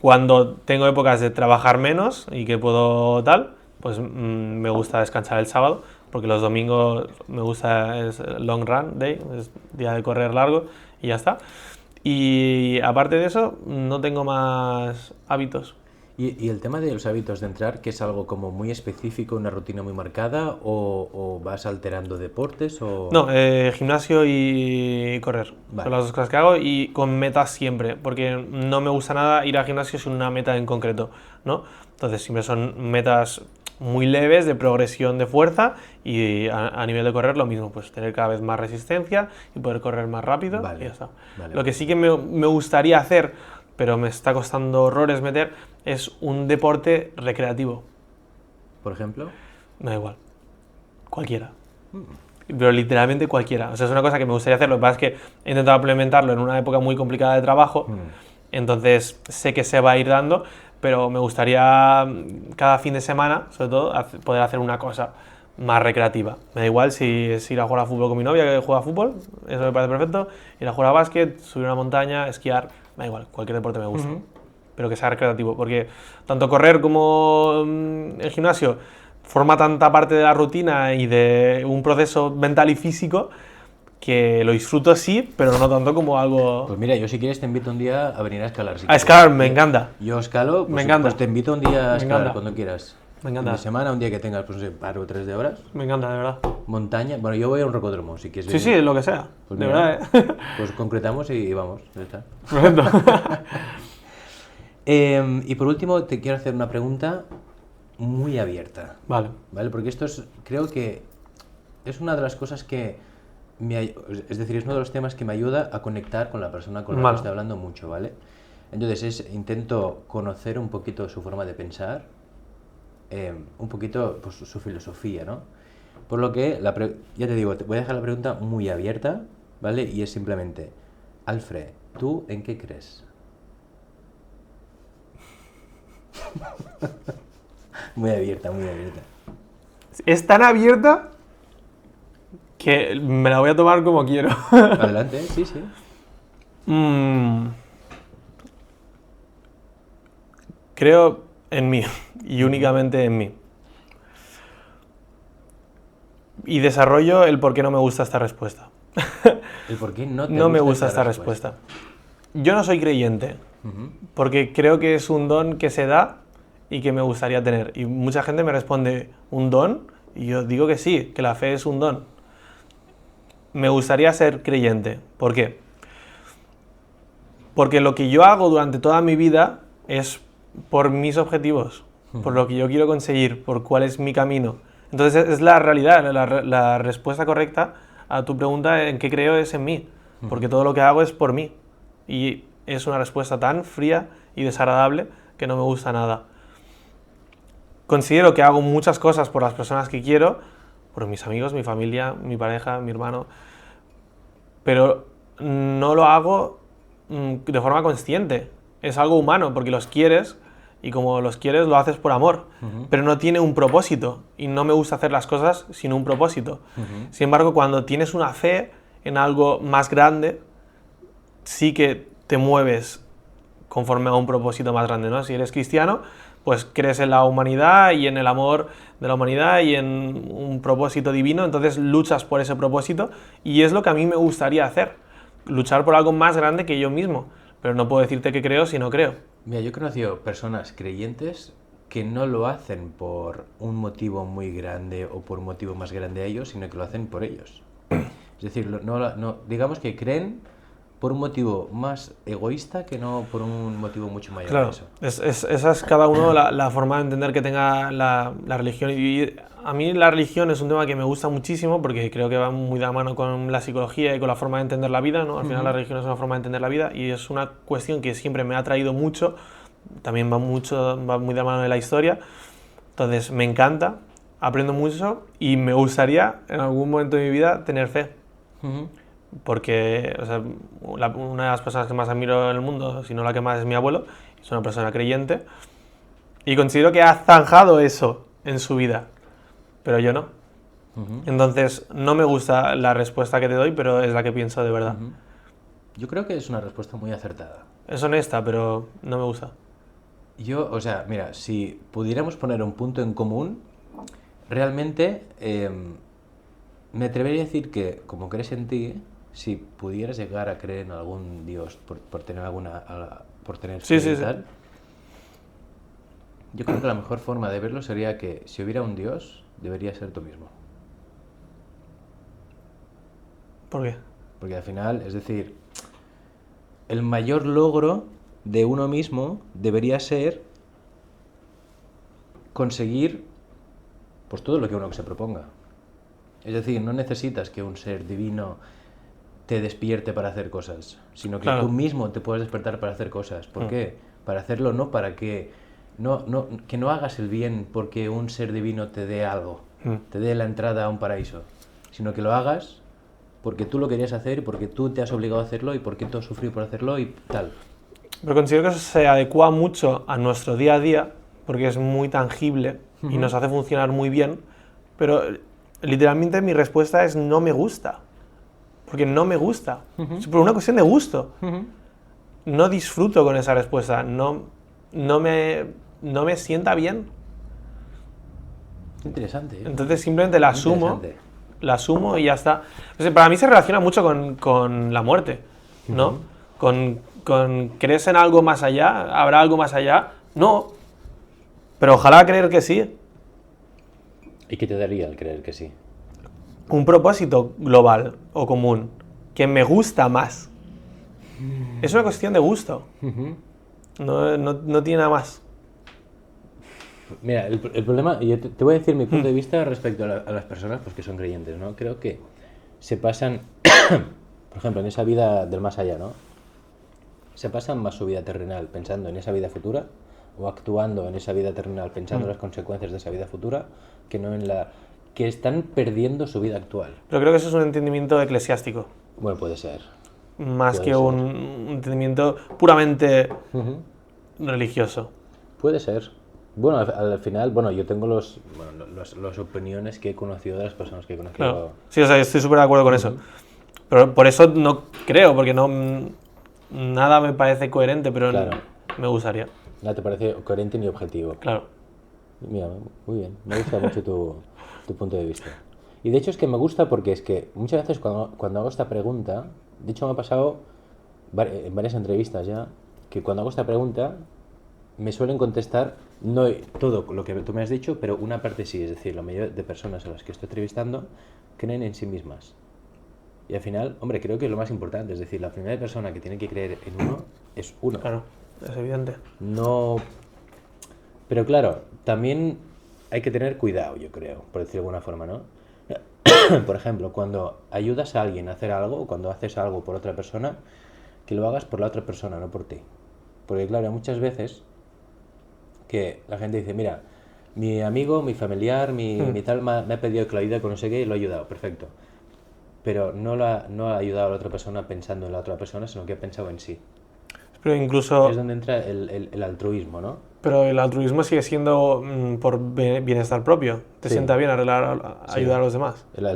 Speaker 2: Cuando tengo épocas de trabajar menos y que puedo tal, pues me gusta descansar el sábado, porque los domingos me gusta, es long run day, es día de correr largo y ya está. Y aparte de eso, no tengo más hábitos.
Speaker 1: ¿Y el tema de los hábitos de entrar, que es algo como muy específico, una rutina muy marcada, o vas alterando deportes? O...
Speaker 2: No, gimnasio y correr.
Speaker 1: Vale.
Speaker 2: Son las dos cosas que hago y con metas siempre, porque no me gusta nada ir al gimnasio sin una meta en concreto, ¿no? Entonces siempre son metas muy leves de progresión de fuerza y a nivel de correr lo mismo, pues tener cada vez más resistencia y poder correr más rápido
Speaker 1: Vale,
Speaker 2: y ya está.
Speaker 1: vale.
Speaker 2: Lo que sí que me gustaría hacer, pero me está costando horrores meter, es un deporte recreativo.
Speaker 1: Por ejemplo.
Speaker 2: Me da igual. Cualquiera. Pero literalmente cualquiera. O sea, es una cosa que me gustaría hacer. Lo que pasa es que he intentado implementarlo en una época muy complicada de trabajo. Entonces sé que se va a ir dando, pero me gustaría cada fin de semana, sobre todo, poder hacer una cosa más recreativa. Me da igual si es ir a jugar a fútbol con mi novia que juega a fútbol, eso me parece perfecto. Ir a jugar a básquet, subir una montaña, esquiar, me da igual, cualquier deporte me gusta. Pero que sea recreativo, porque tanto correr como el gimnasio forma tanta parte de la rutina y de un proceso mental y físico que lo disfruto sí, pero no tanto como algo...
Speaker 1: Pues mira, yo si quieres te invito un día a venir a escalar. Si
Speaker 2: A
Speaker 1: quieres.
Speaker 2: escalar, me encanta.
Speaker 1: Yo escalo, pues,
Speaker 2: Me encanta.
Speaker 1: pues te invito un día a
Speaker 2: Me
Speaker 1: escalar
Speaker 2: encanta.
Speaker 1: cuando quieras.
Speaker 2: Me encanta.
Speaker 1: Fin de semana, un día que tengas, pues no sé, par o 3 de horas.
Speaker 2: Me encanta, de verdad.
Speaker 1: Montaña, bueno, yo voy a un rocódromo, si quieres
Speaker 2: Sí,
Speaker 1: venir.
Speaker 2: sí, lo que sea.
Speaker 1: Pues
Speaker 2: de
Speaker 1: mira,
Speaker 2: verdad, ¿eh?
Speaker 1: Pues concretamos y vamos, ya está.
Speaker 2: Perfecto.
Speaker 1: Y por último, te quiero hacer una pregunta muy abierta,
Speaker 2: Vale.
Speaker 1: ¿vale? Porque esto es, creo que es una de las cosas que es decir, es uno de los temas que me ayuda a conectar con la persona con la
Speaker 2: Vale.
Speaker 1: que estoy hablando mucho, ¿vale? Entonces intento conocer un poquito su forma de pensar, un poquito pues, su filosofía, ¿no? Por lo que, ya te digo, te voy a dejar la pregunta muy abierta, ¿vale? Y es simplemente, Alfred, ¿tú en qué crees? Muy abierta, muy abierta.
Speaker 2: Es tan abierta que me la voy a tomar como quiero.
Speaker 1: Adelante, sí, sí.
Speaker 2: Creo en mí y únicamente en mí. Y desarrollo el por qué no me gusta esta respuesta.
Speaker 1: ¿El por qué no te
Speaker 2: No me gusta esta respuesta. Yo no soy creyente, porque creo que es un don que se da y que me gustaría tener. Y mucha gente me responde, ¿un don? Y yo digo que sí, que la fe es un don. Me gustaría ser creyente. ¿Por qué? Porque lo que yo hago durante toda mi vida es por mis objetivos, por lo que yo quiero conseguir, por cuál es mi camino. Entonces es la realidad, la respuesta correcta a tu pregunta en qué creo es en mí, porque todo lo que hago es por mí. Y es una respuesta tan fría y desagradable que no me gusta nada. Considero que hago muchas cosas por las personas que quiero, por mis amigos, mi familia, mi pareja, mi hermano, pero no lo hago de forma consciente. Es algo humano, porque los quieres y como los quieres lo haces por amor, pero no tiene un propósito y no me gusta hacer las cosas sin un propósito. Sin embargo, cuando tienes una fe en algo más grande, sí que te mueves conforme a un propósito más grande, ¿no? Si eres cristiano, pues crees en la humanidad y en el amor de la humanidad y en un propósito divino, entonces luchas por ese propósito y es lo que a mí me gustaría hacer, luchar por algo más grande que yo mismo, pero no puedo decirte que creo si no creo.
Speaker 1: Mira, yo he conocido personas creyentes que no lo hacen por un motivo muy grande o por un motivo más grande a ellos, sino que lo hacen por ellos. Es decir, digamos que creen por un motivo más egoísta que no por un motivo mucho mayor.
Speaker 2: Claro,
Speaker 1: que eso.
Speaker 2: esa es cada uno la forma de entender que tenga la religión. Y a mí la religión es un tema que me gusta muchísimo porque creo que va muy de la mano con la psicología y con la forma de entender la vida, ¿no? Al final la religión es una forma de entender la vida y es una cuestión que siempre me ha atraído mucho. También va muy de la mano de la historia. Entonces me encanta, aprendo mucho y me gustaría en algún momento de mi vida tener fe. Porque o sea, una de las personas que más admiro en el mundo, si no la que más, es mi abuelo. Es una persona creyente y considero que ha zanjado eso en su vida, pero yo no. Entonces no me gusta la respuesta que te doy, pero es la que pienso de verdad.
Speaker 1: Yo creo que es una respuesta muy acertada.
Speaker 2: Es honesta, pero no me gusta.
Speaker 1: Yo, o sea, mira, si pudiéramos poner un punto en común, realmente me atrevería a decir que, como crees en ti, si pudieras llegar a creer en algún Dios por tener por tener
Speaker 2: Sí,
Speaker 1: fe y
Speaker 2: sí, sí.
Speaker 1: tal, yo creo que la mejor forma de verlo sería que si hubiera un Dios, debería ser tú mismo.
Speaker 2: ¿Por qué?
Speaker 1: Porque al final, es decir, el mayor logro de uno mismo debería ser conseguir pues todo lo que uno se proponga. Es decir, no necesitas que un ser divino te despierte para hacer cosas, sino que
Speaker 2: Claro.
Speaker 1: tú mismo te puedes despertar para hacer cosas. ¿Por qué? Para hacerlo no para que que no hagas el bien porque un ser divino te dé algo, te dé la entrada a un paraíso, sino que lo hagas porque tú lo querías hacer y porque tú te has obligado a hacerlo y porque tú has sufrido por hacerlo y tal.
Speaker 2: Pero considero que eso se adecua mucho a nuestro día a día, porque es muy tangible y nos hace funcionar muy bien, pero literalmente mi respuesta es no me gusta. Porque no me gusta. Es por una cuestión de gusto. No disfruto con esa respuesta. No me sienta bien.
Speaker 1: Interesante, ¿eh?
Speaker 2: Entonces simplemente la asumo.
Speaker 1: Interesante.
Speaker 2: La asumo y ya está. O sea, para mí se relaciona mucho con la muerte, ¿no? Con ¿crees en algo más allá? ¿Habrá algo más allá? No. Pero ojalá creer que sí.
Speaker 1: ¿Y qué te daría el creer que sí?
Speaker 2: Un propósito global o común que me gusta más. Es una cuestión de gusto. No tiene nada más.
Speaker 1: Mira, el problema, y yo te voy a decir mi punto de vista respecto a las personas pues, que son creyentes, ¿no? Creo que se pasan, por ejemplo, en esa vida del más allá, ¿no? Se pasan más su vida terrenal pensando en esa vida futura o actuando en esa vida terrenal pensando en las consecuencias de esa vida futura que no en la... que están perdiendo su vida actual.
Speaker 2: Pero creo que eso es un entendimiento eclesiástico.
Speaker 1: Bueno, puede ser.
Speaker 2: Más
Speaker 1: Puede
Speaker 2: que
Speaker 1: ser.
Speaker 2: un entendimiento puramente religioso.
Speaker 1: Puede ser. Bueno, al final, bueno, yo tengo las opiniones que he conocido de las personas que he conocido.
Speaker 2: Claro. Sí, o sea, estoy súper de acuerdo con eso. Pero por eso no creo, porque nada me parece coherente, pero
Speaker 1: Claro.
Speaker 2: me gustaría.
Speaker 1: Nada te parece coherente ni objetivo.
Speaker 2: Claro.
Speaker 1: Mira, muy bien, me gusta mucho tu punto de vista. Y de hecho es que me gusta porque es que muchas veces cuando hago esta pregunta, de hecho me ha pasado en varias entrevistas ya, que cuando hago esta pregunta me suelen contestar no todo lo que tú me has dicho, pero una parte sí, es decir, la mayoría de personas a las que estoy entrevistando creen en sí mismas. Y al final, hombre, creo que es lo más importante, es decir, la primera persona que tiene que creer en uno es uno.
Speaker 2: Claro, es evidente.
Speaker 1: No. Pero claro, también hay que tener cuidado, yo creo, por decirlo de alguna forma, ¿no? Por ejemplo, cuando ayudas a alguien a hacer algo, o cuando haces algo por otra persona, que lo hagas por la otra persona, no por ti. Porque claro, hay muchas veces que la gente dice, mira, mi amigo, mi familiar, mi tal me ha pedido que lo ayude con no sé qué y lo he ayudado, perfecto. Pero no ha ayudado a la otra persona pensando en la otra persona, sino que ha pensado en sí.
Speaker 2: Pero incluso...
Speaker 1: Es donde entra el altruismo, ¿no?
Speaker 2: Pero el altruismo sigue siendo por bienestar propio. Te
Speaker 1: Sí.
Speaker 2: sienta bien ayudar a los demás.
Speaker 1: El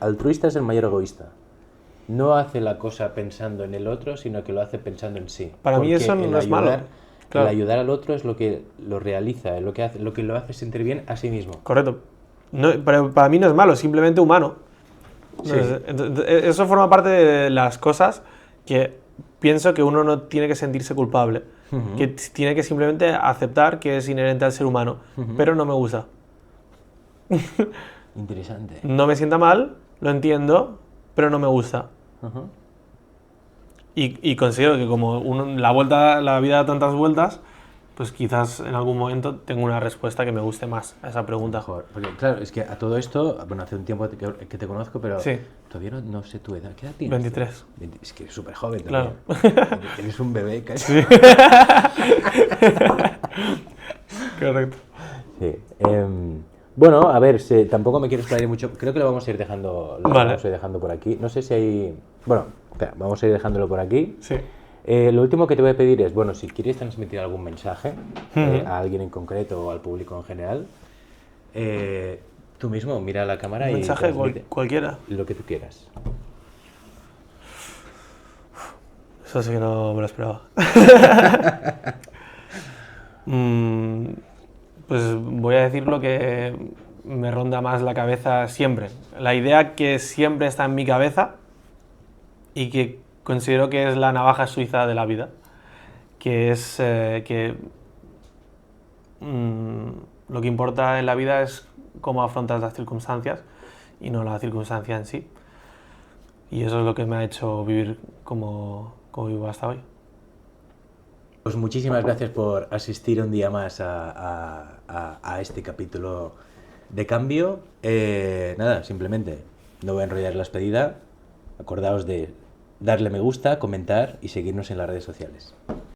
Speaker 1: altruista es el mayor egoísta. No hace la cosa pensando en el otro, sino que lo hace pensando en sí.
Speaker 2: Para mí
Speaker 1: Porque
Speaker 2: eso no es malo. Claro.
Speaker 1: El ayudar al otro es lo que lo realiza, es lo que lo hace sentir bien a sí mismo.
Speaker 2: Correcto. No, pero para mí no es malo, es simplemente humano.
Speaker 1: Sí.
Speaker 2: Entonces, eso forma parte de las cosas que pienso que uno no tiene que sentirse culpable. Que tiene que simplemente aceptar que es inherente al ser humano. Pero no me gusta.
Speaker 1: Interesante.
Speaker 2: No me sienta mal, lo entiendo, pero no me gusta. Y considero que como la vida da tantas vueltas, pues quizás en algún momento tengo una respuesta que me guste más a esa pregunta.
Speaker 1: Mejor. Porque claro, es que a todo esto, bueno, hace un tiempo que te conozco, pero
Speaker 2: Sí.
Speaker 1: todavía no sé tu edad. ¿Qué edad tienes?
Speaker 2: 23.
Speaker 1: Es que eres súper joven
Speaker 2: Claro.
Speaker 1: también. Eres un bebé casi.
Speaker 2: Correcto.
Speaker 1: Sí. Bueno, a ver, tampoco me quiero explayar mucho. Creo que lo vamos a ir dejando,
Speaker 2: Vale.
Speaker 1: vamos a ir dejando por aquí. No sé si hay... Bueno, espera, vamos a ir dejándolo por aquí.
Speaker 2: Sí.
Speaker 1: Lo último que te voy a pedir es, bueno, si quieres transmitir algún mensaje a alguien en concreto o al público en general, tú mismo mira a la cámara
Speaker 2: Un
Speaker 1: y
Speaker 2: mensaje
Speaker 1: transmite
Speaker 2: cualquiera.
Speaker 1: lo que tú quieras.
Speaker 2: Eso sí que no me lo esperaba. Pues voy a decir lo que me ronda más la cabeza siempre. La idea que siempre está en mi cabeza y que considero que es la navaja suiza de la vida, que es que lo que importa en la vida es cómo afrontas las circunstancias y no la circunstancia en sí. Y eso es lo que me ha hecho vivir como vivo hasta hoy.
Speaker 1: Pues muchísimas gracias por asistir un día más a este capítulo de Cambio. Nada, simplemente no voy a enrollar la despedida. Acordaos de darle me gusta, comentar y seguirnos en las redes sociales.